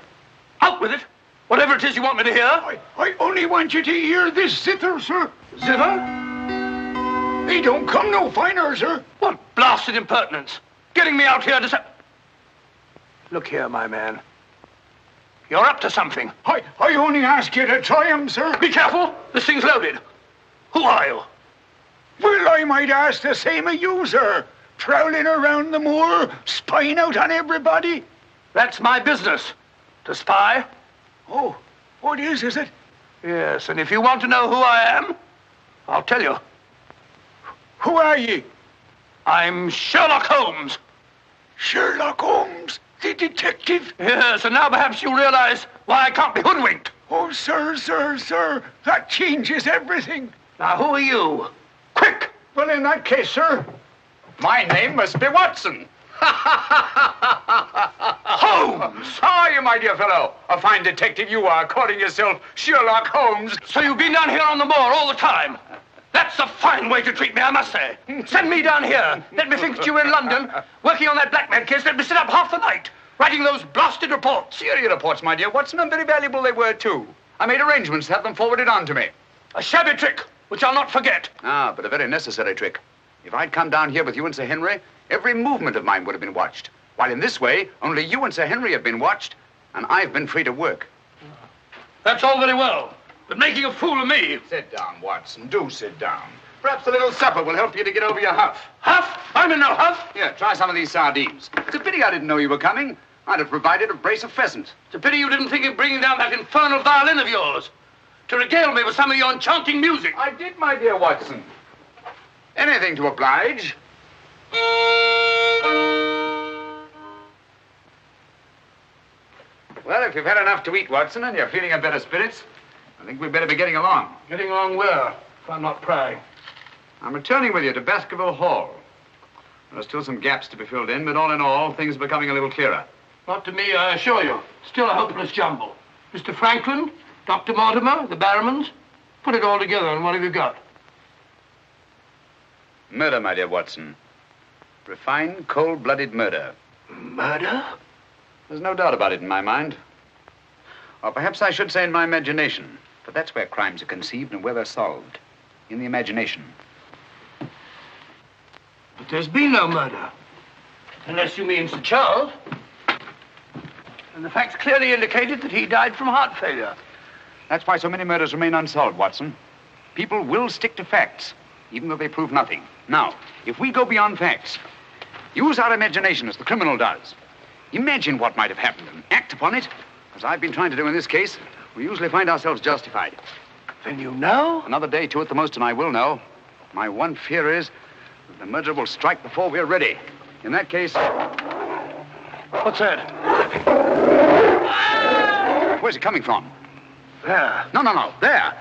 Out with it. Whatever it is you want me to hear. I only want you to hear this zither, sir. Zither? He don't come no finer, sir. What blasted impertinence. Getting me out here to say... Look here, my man. You're up to something. I only ask you to try him, sir. Be careful. This thing's loaded. Who are you? Well, I might ask the same of you, sir. Prowling around the moor, spying out on everybody. That's my business. To spy. Oh, what is it? Yes, and if you want to know who I am, I'll tell you. Who are ye? I'm Sherlock Holmes. Sherlock Holmes, the detective? Yes, and now perhaps you'll realize why I can't be hoodwinked. Oh, sir, that changes everything. Now, who are you? Quick! Well, in that case, sir... My name must be Watson. Holmes! How are you, my dear fellow? A fine detective you are, calling yourself Sherlock Holmes. So you've been down here on the moor all the time? That's a fine way to treat me, I must say. Send me down here. Let me think that you were in London, working on that blackmail case. Let me sit up half the night, writing those blasted reports. Serious reports, my dear Watson, and very valuable they were, too. I made arrangements to have them forwarded on to me. A shabby trick, which I'll not forget. Ah, but a very necessary trick. If I'd come down here with you and Sir Henry, every movement of mine would have been watched. While in this way, only you and Sir Henry have been watched, and I've been free to work. That's all very well, but making a fool of me... Sit down, Watson. Do sit down. Perhaps a little supper will help you to get over your huff. Huff? I'm in no huff. Here, try some of these sardines. It's a pity I didn't know you were coming. I'd have provided a brace of pheasant. It's a pity you didn't think of bringing down that infernal violin of yours to regale me with some of your enchanting music. I did, my dear Watson. Anything to oblige. Well, if you've had enough to eat, Watson, and you're feeling in better spirits, I think we'd better be getting along. Getting along where, if I'm not prying? I'm returning with you to Baskerville Hall. There are still some gaps to be filled in, but all in all, things are becoming a little clearer. Not to me, I assure you. Still a hopeless jumble. Mr. Franklin, Dr. Mortimer, the Barrowmans. Put it all together, and what have you got? Murder, my dear Watson. Refined, cold-blooded murder. Murder? There's no doubt about it in my mind. Or perhaps I should say in my imagination. For that's where crimes are conceived and where they're solved. In the imagination. But there's been no murder. Unless you mean Sir Charles. And the facts clearly indicated that he died from heart failure. That's why so many murders remain unsolved, Watson. People will stick to facts, even though they prove nothing. Now, if we go beyond facts, use our imagination as the criminal does. Imagine what might have happened and act upon it, as I've been trying to do in this case. We usually find ourselves justified. Then you know? Another day, two at the most, and I will know. My one fear is that the murderer will strike before we're ready. In that case... What's that? Where's it coming from? There. No. There.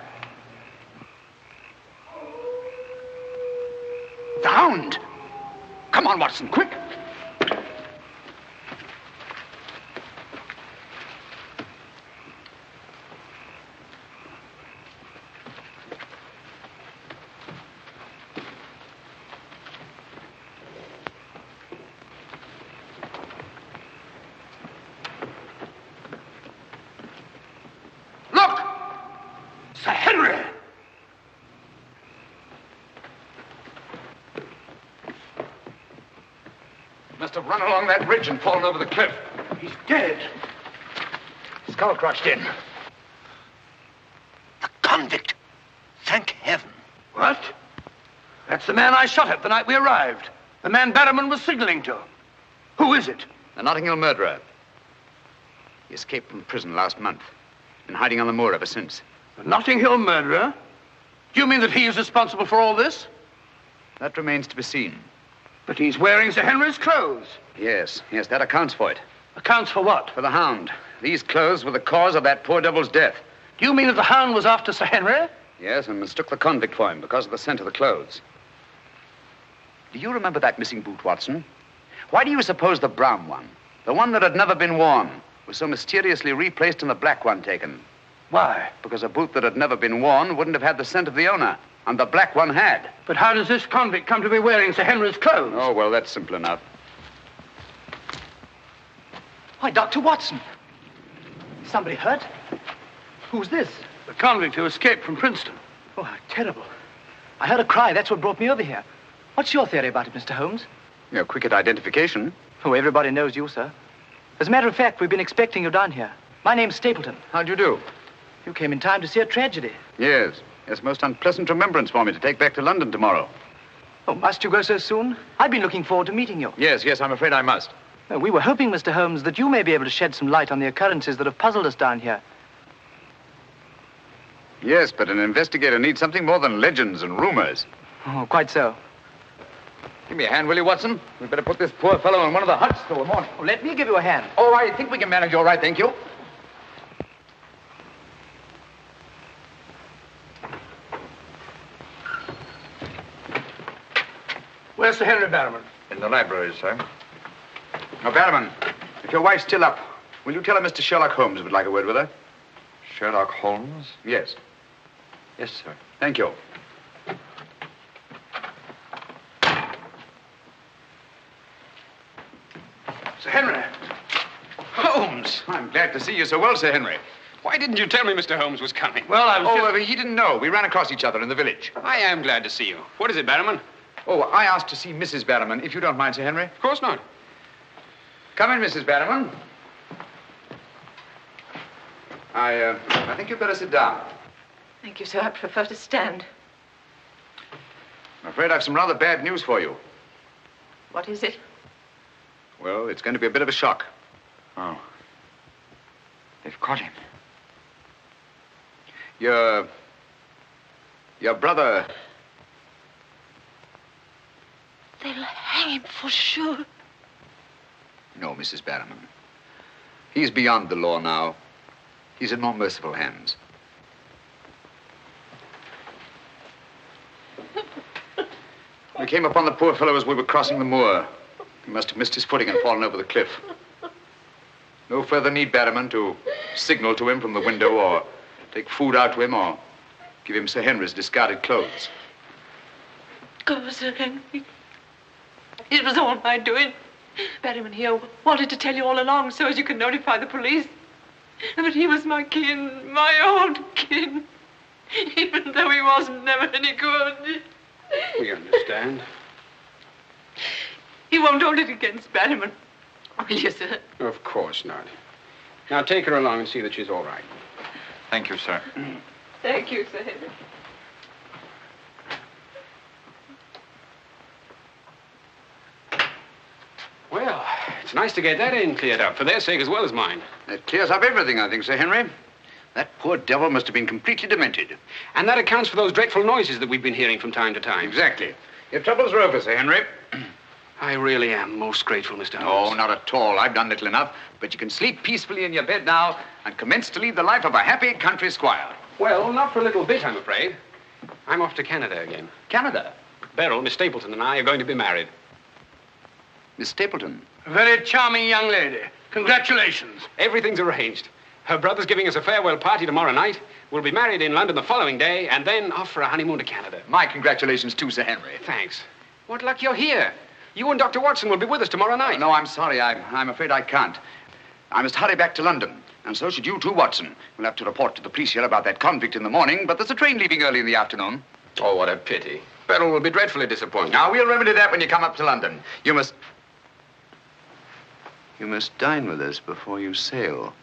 The Hound! Come on, Watson, quick! Look! Sir Henry! Must have run along that ridge and fallen over the cliff. He's dead. Skull crushed in. The convict. Thank heaven. What? That's the man I shot at the night we arrived. The man Barrowman was signaling to. Who is it? The Notting Hill murderer. He escaped from prison last month. Been hiding on the moor ever since. The Notting Hill murderer? Do you mean that he is responsible for all this? That remains to be seen. But he's wearing Sir Henry's clothes. Yes, that accounts for it. Accounts for what? For the Hound. These clothes were the cause of that poor devil's death. Do you mean that the Hound was after Sir Henry? Yes, and mistook the convict for him because of the scent of the clothes. Do you remember that missing boot, Watson? Why do you suppose the brown one, the one that had never been worn, was so mysteriously replaced and the black one taken? Why? Because a boot that had never been worn wouldn't have had the scent of the owner, and the black one had. But how does this convict come to be wearing Sir Henry's clothes? Oh, well, that's simple enough. Why, Dr. Watson. Somebody hurt? Who's this? The convict who escaped from Princeton. Oh, how terrible. I heard a cry. That's what brought me over here. What's your theory about it, Mr. Holmes? You're quick at identification. Oh, everybody knows you, sir. As a matter of fact, we've been expecting you down here. My name's Stapleton. How do you do? You came in time to see a tragedy. Yes. It's a most unpleasant remembrance for me to take back to London tomorrow. Oh, must you go so soon? I've been looking forward to meeting you. Yes, I'm afraid I must. We were hoping, Mr. Holmes, that you may be able to shed some light on the occurrences that have puzzled us down here. Yes, but an investigator needs something more than legends and rumors. Oh, quite so. Give me a hand, will you, Watson? We'd better put this poor fellow in one of the huts till the morning. Oh, let me give you a hand. Oh, I think we can manage all right, thank you. Where's Sir Henry Barrowman? In the library, sir. Now, Barrowman, if your wife's still up, will you tell her Mr. Sherlock Holmes would like a word with her? Sherlock Holmes? Yes. Yes, sir. Thank you. Sir Henry. Holmes! I'm glad to see you so well, Sir Henry. Why didn't you tell me Mr. Holmes was coming? Well, I was he didn't know. We ran across each other in the village. I am glad to see you. What is it, Barrowman? Oh, I asked to see Mrs. Barrowman, if you don't mind, Sir Henry. Of course not. Come in, Mrs. Barrowman. I think you'd better sit down. Thank you, sir. I prefer to stand. I'm afraid I've some rather bad news for you. What is it? Well, it's going to be a bit of a shock. Oh. They've caught him. Your brother... They'll hang him for sure. No, Mrs. Barrowman. He's beyond the law now. He's in more merciful hands. We came upon the poor fellow as we were crossing the moor. He must have missed his footing and fallen over the cliff. No further need, Barrowman, to signal to him from the window or take food out to him or give him Sir Henry's discarded clothes. Oh, Sir Henry. It was all my doing. Barrowman here wanted to tell you all along so as you could notify the police. But he was my kin, my old kin. Even though he wasn't never any good. We understand. He won't hold it against Barrowman. Will you, sir? Of course not. Now take her along and see that she's all right. Thank you, sir. Thank you, Sir Henry. Well, it's nice to get that in cleared up, for their sake as well as mine. That clears up everything, I think, Sir Henry. That poor devil must have been completely demented. And that accounts for those dreadful noises that we've been hearing from time to time. Exactly. Your troubles are over, Sir Henry. I really am most grateful, Mr. No, Holmes. not at all. I've done little enough. But you can sleep peacefully in your bed now and commence to lead the life of a happy country squire. Well, not for a little bit, I'm afraid. I'm off to Canada again. Canada? Beryl, Miss Stapleton, and I are going to be married. Miss Stapleton? A very charming young lady. Congratulations. Everything's arranged. Her brother's giving us a farewell party tomorrow night. We'll be married in London the following day, and then off for a honeymoon to Canada. My congratulations too, Sir Henry. Thanks. What luck you're here. You and Dr. Watson will be with us tomorrow night. No, I'm sorry. I'm afraid I can't. I must hurry back to London. And so should you too, Watson. We'll have to report to the police here about that convict in the morning, but there's a train leaving early in the afternoon. Oh, what a pity. Beryl will be dreadfully disappointed. Now, we'll remedy that when you come up to London. You must dine with us before you sail.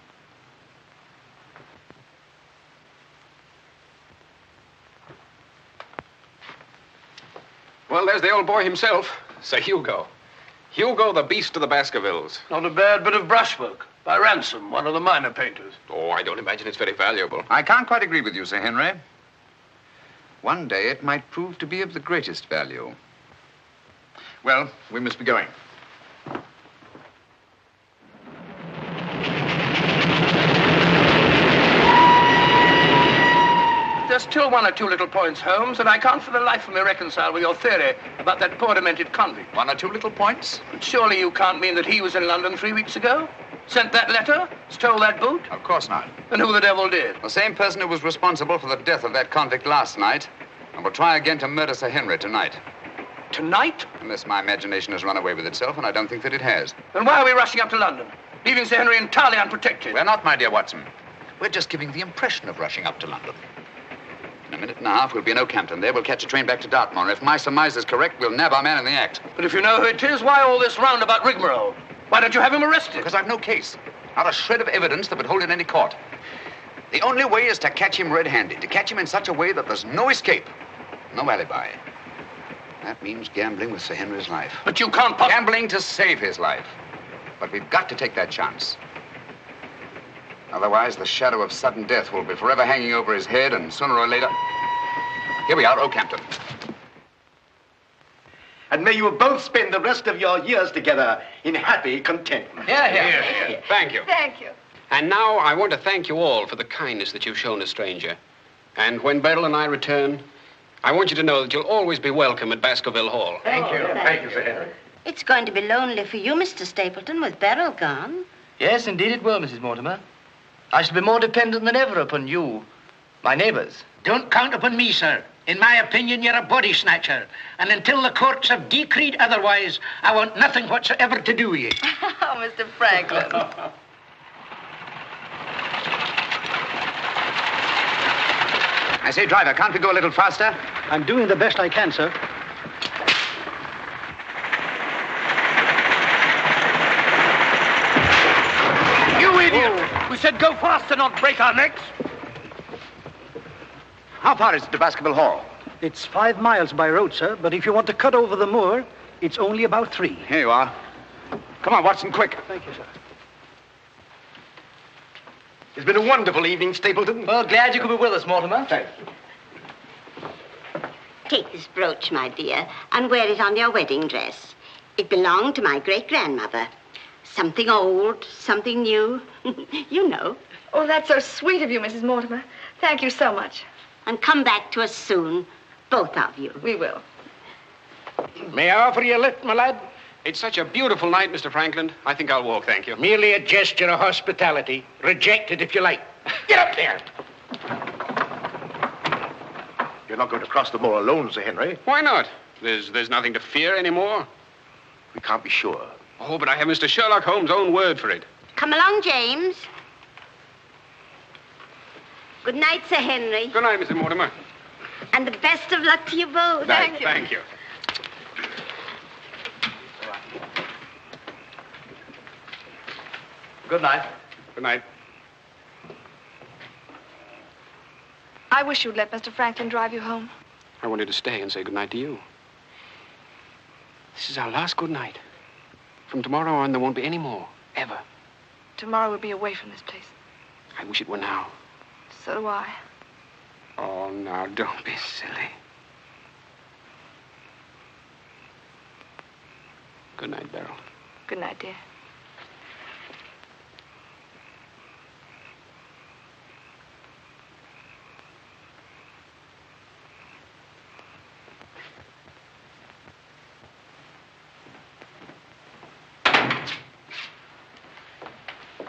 Well, there's the old boy himself, Sir Hugo. Hugo, the beast of the Baskervilles. Not a bad bit of brushwork. By Ransom, one of the minor painters. Oh, I don't imagine it's very valuable. I can't quite agree with you, Sir Henry. One day it might prove to be of the greatest value. Well, we must be going. There's still one or two little points, Holmes, that I can't for the life of me reconcile with your theory about that poor demented convict. One or two little points? But surely you can't mean that he was in London 3 weeks ago? Sent that letter? Stole that boot? Of course not. And who the devil did? The same person who was responsible for the death of that convict last night and will try again to murder Sir Henry tonight. Tonight? Unless my imagination has run away with itself, and I don't think that it has. Then why are we rushing up to London? leaving Sir Henry entirely unprotected. We're not, my dear Watson. We're just giving the impression of rushing up to London. In a minute and a half, we'll be in Oakhampton. There, we'll catch a train back to Dartmoor. If my surmise is correct, we'll nab our man in the act. But if you know who it is, why all this roundabout rigmarole? Why don't you have him arrested? Because I've no case. Not a shred of evidence that would hold in any court. The only way is to catch him red-handed, to catch him in such a way that there's no escape, no alibi. That means gambling with Sir Henry's life. But you can't Gambling to save his life. But we've got to take that chance. Otherwise, the shadow of sudden death will be forever hanging over his head, and sooner or later... Here we are, Oakhampton. And may you both spend the rest of your years together in happy contentment. Yeah. Thank you. Thank you. And now I want to thank you all for the kindness that you've shown a stranger. And when Beryl and I return, I want you to know that you'll always be welcome at Baskerville Hall. Thank you. Thank you, Sir Henry. It's going to be lonely for you, Mr. Stapleton, with Beryl gone. Yes, indeed it will, Mrs. Mortimer. I shall be more dependent than ever upon you, my neighbors. Don't count upon me, sir. In my opinion, you're a body snatcher. And until the courts have decreed otherwise, I want nothing whatsoever to do with you. Oh, Mr. Franklin. I say, driver, can't we go a little faster? I'm doing the best I can, sir. You idiot! We said go faster, not break our necks. How far is it to Baskerville Hall? It's 5 miles by road, sir, but if you want to cut over the moor, it's only about 3. Here you are. Come on, Watson, quick. Thank you, sir. It's been a wonderful evening, Stapleton. Well, glad you could be with us, Mortimer. Thanks. Take this brooch, my dear, and wear it on your wedding dress. It belonged to my great-grandmother. Something old, something new. You know. Oh, that's so sweet of you, Mrs. Mortimer. Thank you so much. And come back to us soon, both of you. We will. May I offer you a lift, my lad? It's such a beautiful night, Mr. Franklin. I think I'll walk, thank you. Merely a gesture of hospitality. Reject it if you like. Get up there. You're not going to cross the moor alone, Sir Henry. Why not? There's nothing to fear anymore. We can't be sure. Oh, but I have Mr. Sherlock Holmes' own word for it. Come along, James. Good night, Sir Henry. Good night, Mrs. Mortimer. And the best of luck to you both. Thank you. Good night. Good night. I wish you'd let Mr. Franklin drive you home. I wanted to stay and say good night to you. This is our last good night. From tomorrow on, there won't be any more, ever. Tomorrow we'll be away from this place. I wish it were now. So do I. Oh, now, don't be silly. Good night, Beryl. Good night, dear.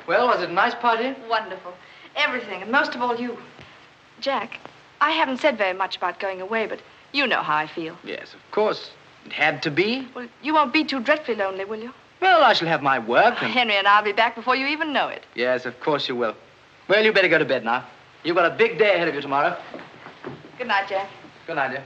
Well, was it a nice party? Wonderful. Everything, and most of all you. Jack, I haven't said very much about going away, but you know how I feel. Yes, of course. It had to be. Well, you won't be too dreadfully lonely, will you? Well, I shall have my work and... Henry and I'll be back before you even know it. Yes, of course you will. Well, you better go to bed now. You've got a big day ahead of you tomorrow. Good night, Jack. Good night, dear.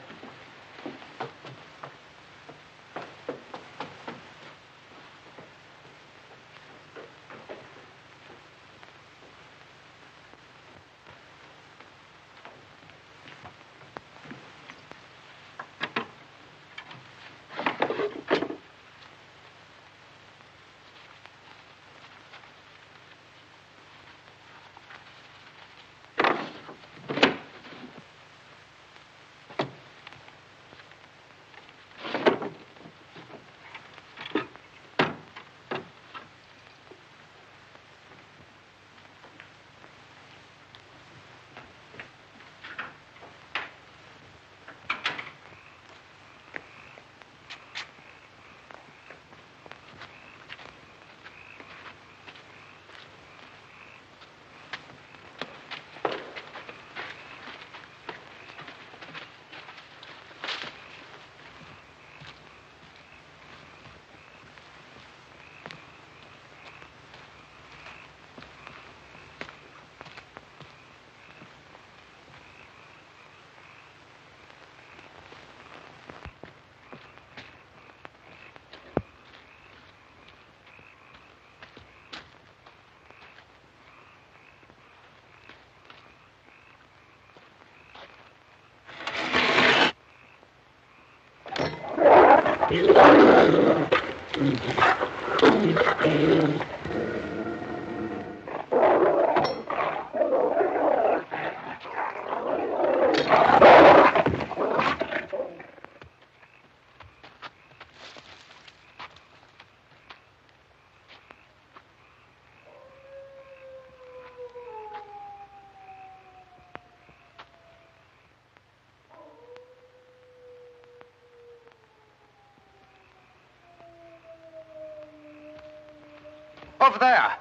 Over there.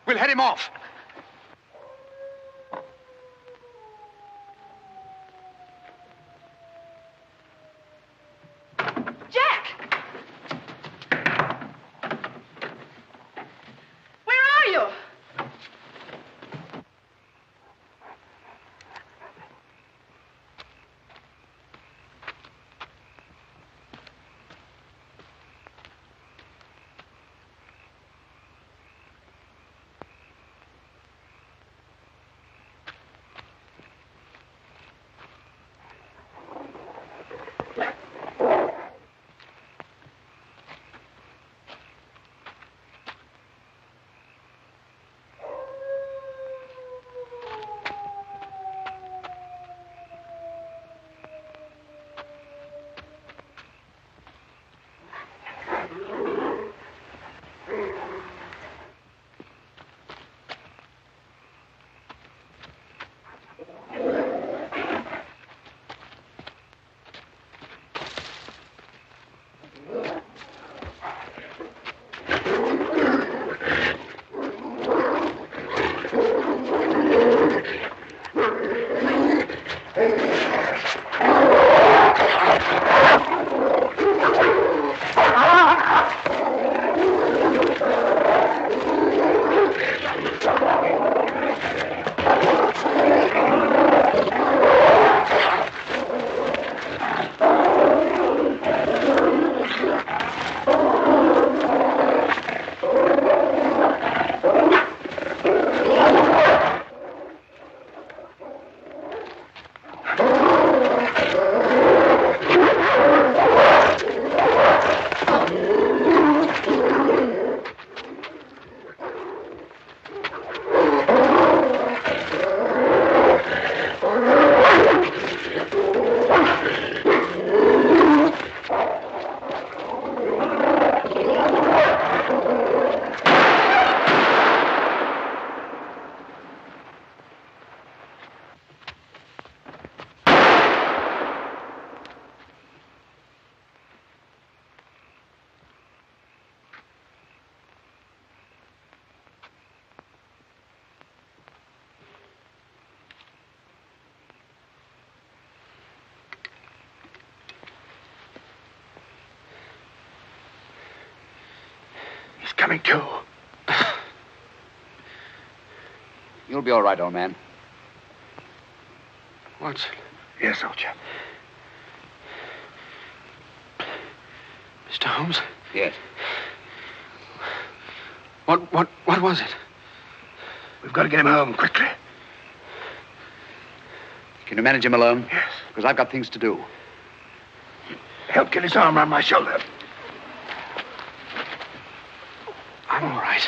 We'll head him off. Jack! Where are you? Coming to. You'll be all right, old man. Watson. Yes, old chap. Mr. Holmes? Yes. What was it? We've got to get him home quickly. Can you manage him alone? Yes. Because I've got things to do. Help get his arm around my shoulder. I'm all right.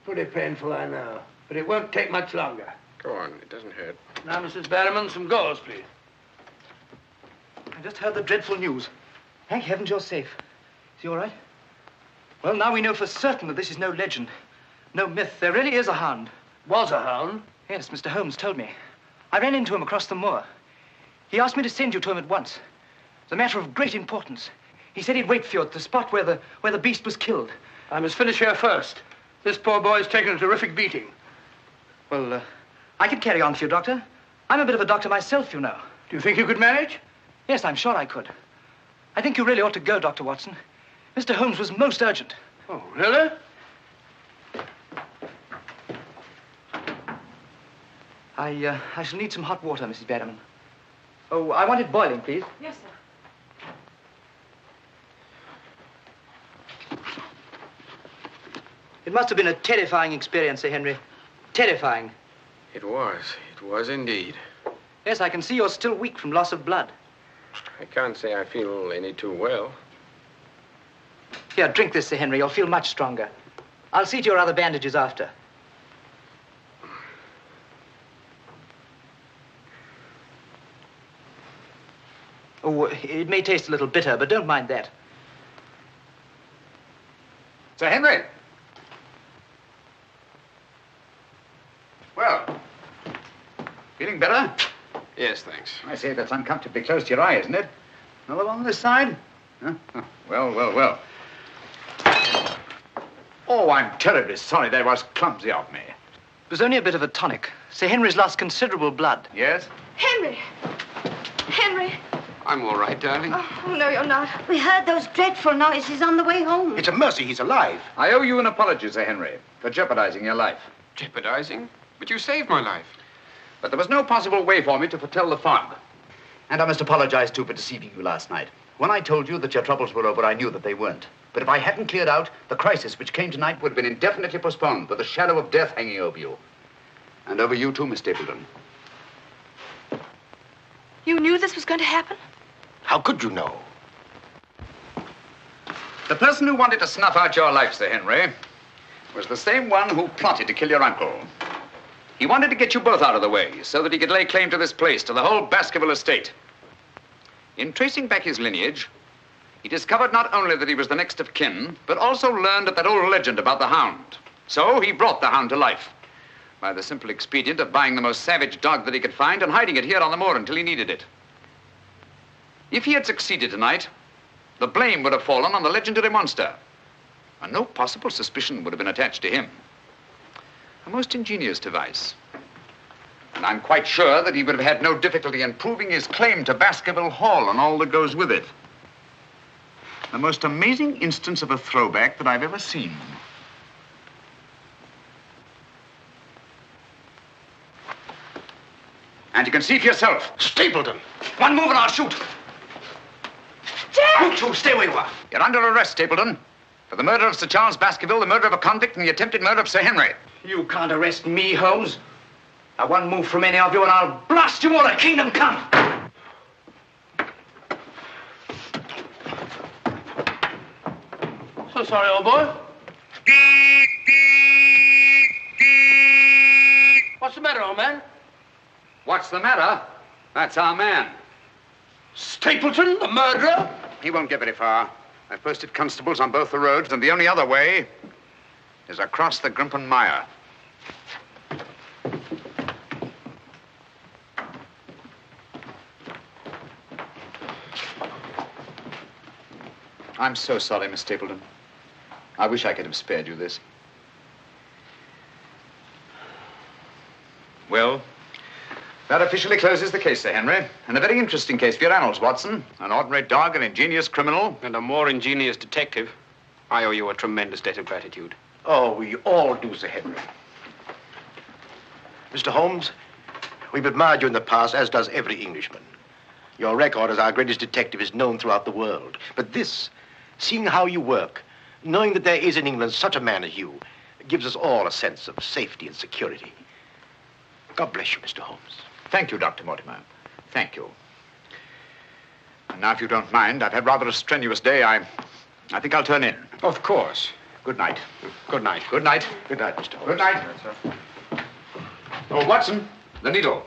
Pretty painful, I know. But it won't take much longer. Go on, it doesn't hurt. Now, Mrs. Barrowman, some gauze, please. I just heard the dreadful news. Thank heavens you're safe. Is he all right? Well, now we know for certain that this is no legend, no myth. There really is a hound. Was a hound? Yes, Mr. Holmes told me. I ran into him across the moor. He asked me to send you to him at once. It's a matter of great importance. He said he'd wait for you at the spot where the beast was killed. I must finish here first. This poor boy's taken a terrific beating. Well, I could carry on for you, Doctor. I'm a bit of a doctor myself, you know. Do you think you could manage? Yes, I'm sure I could. I think you really ought to go, Dr. Watson. Mr. Holmes was most urgent. Oh, really? I shall need some hot water, Mrs. Barrowman. Oh, I want it boiling, please. Yes, sir. It must have been a terrifying experience, Sir Henry. Terrifying. It was indeed. Yes, I can see you're still weak from loss of blood. I can't say I feel any too well. Here, drink this, Sir Henry. You'll feel much stronger. I'll see to your other bandages after. Oh, it may taste a little bitter, but don't mind that. Sir Henry! Well, feeling better? Yes, thanks. I say, that's uncomfortably close to your eye, isn't it? Another one on this side? Huh? Oh, well. Oh, I'm terribly sorry. That was clumsy of me. It was only a bit of a tonic. Sir Henry's lost considerable blood. Yes? Henry! Henry! I'm all right, darling. Oh, no, you're not. We heard those dreadful noises on the way home. It's a mercy he's alive. I owe you an apology, Sir Henry, for jeopardizing your life. Jeopardizing? But you saved my life. But there was no possible way for me to foretell the fog. And I must apologize, too, for deceiving you last night. When I told you that your troubles were over, I knew that they weren't. But if I hadn't cleared out, the crisis which came tonight would have been indefinitely postponed, with the shadow of death hanging over you. And over you, too, Miss Stapleton. You knew this was going to happen? How could you know? The person who wanted to snuff out your life, Sir Henry, was the same one who plotted to kill your uncle. He wanted to get you both out of the way so that he could lay claim to this place, to the whole Baskerville estate. In tracing back his lineage, he discovered not only that he was the next of kin, but also learned of that old legend about the Hound. So he brought the Hound to life by the simple expedient of buying the most savage dog that he could find and hiding it here on the moor until he needed it. If he had succeeded tonight, the blame would have fallen on the legendary monster, and no possible suspicion would have been attached to him. A most ingenious device. And I'm quite sure that he would have had no difficulty in proving his claim to Baskerville Hall and all that goes with it. The most amazing instance of a throwback that I've ever seen. And you can see for yourself. Stapleton! One move and I'll shoot. Jack! You two, stay where you are. You're under arrest, Stapleton, for the murder of Sir Charles Baskerville, the murder of a convict, and the attempted murder of Sir Henry. You can't arrest me, Holmes. Now, one move from any of you and I'll blast you all to kingdom come. So sorry, old boy. What's the matter, old man? What's the matter? That's our man. Stapleton, the murderer? He won't get very far. I've posted constables on both the roads, and the only other way is across the Grimpen Mire. I'm so sorry, Miss Stapleton. I wish I could have spared you this. Well, that officially closes the case, Sir Henry. And a very interesting case for your annals, Watson. An ordinary dog, an ingenious criminal. And a more ingenious detective. I owe you a tremendous debt of gratitude. Oh, we all do, Sir Henry. Mr. Holmes, we've admired you in the past, as does every Englishman. Your record as our greatest detective is known throughout the world. But this, seeing how you work, knowing that there is in England such a man as you, gives us all a sense of safety and security. God bless you, Mr. Holmes. Thank you, Dr. Mortimer. Thank you. And now, if you don't mind, I've had rather a strenuous day. I think I'll turn in. Of course. Good night. Good night. Good night. Good night, Mr. Holmes. Good night. Oh, Watson, the needle.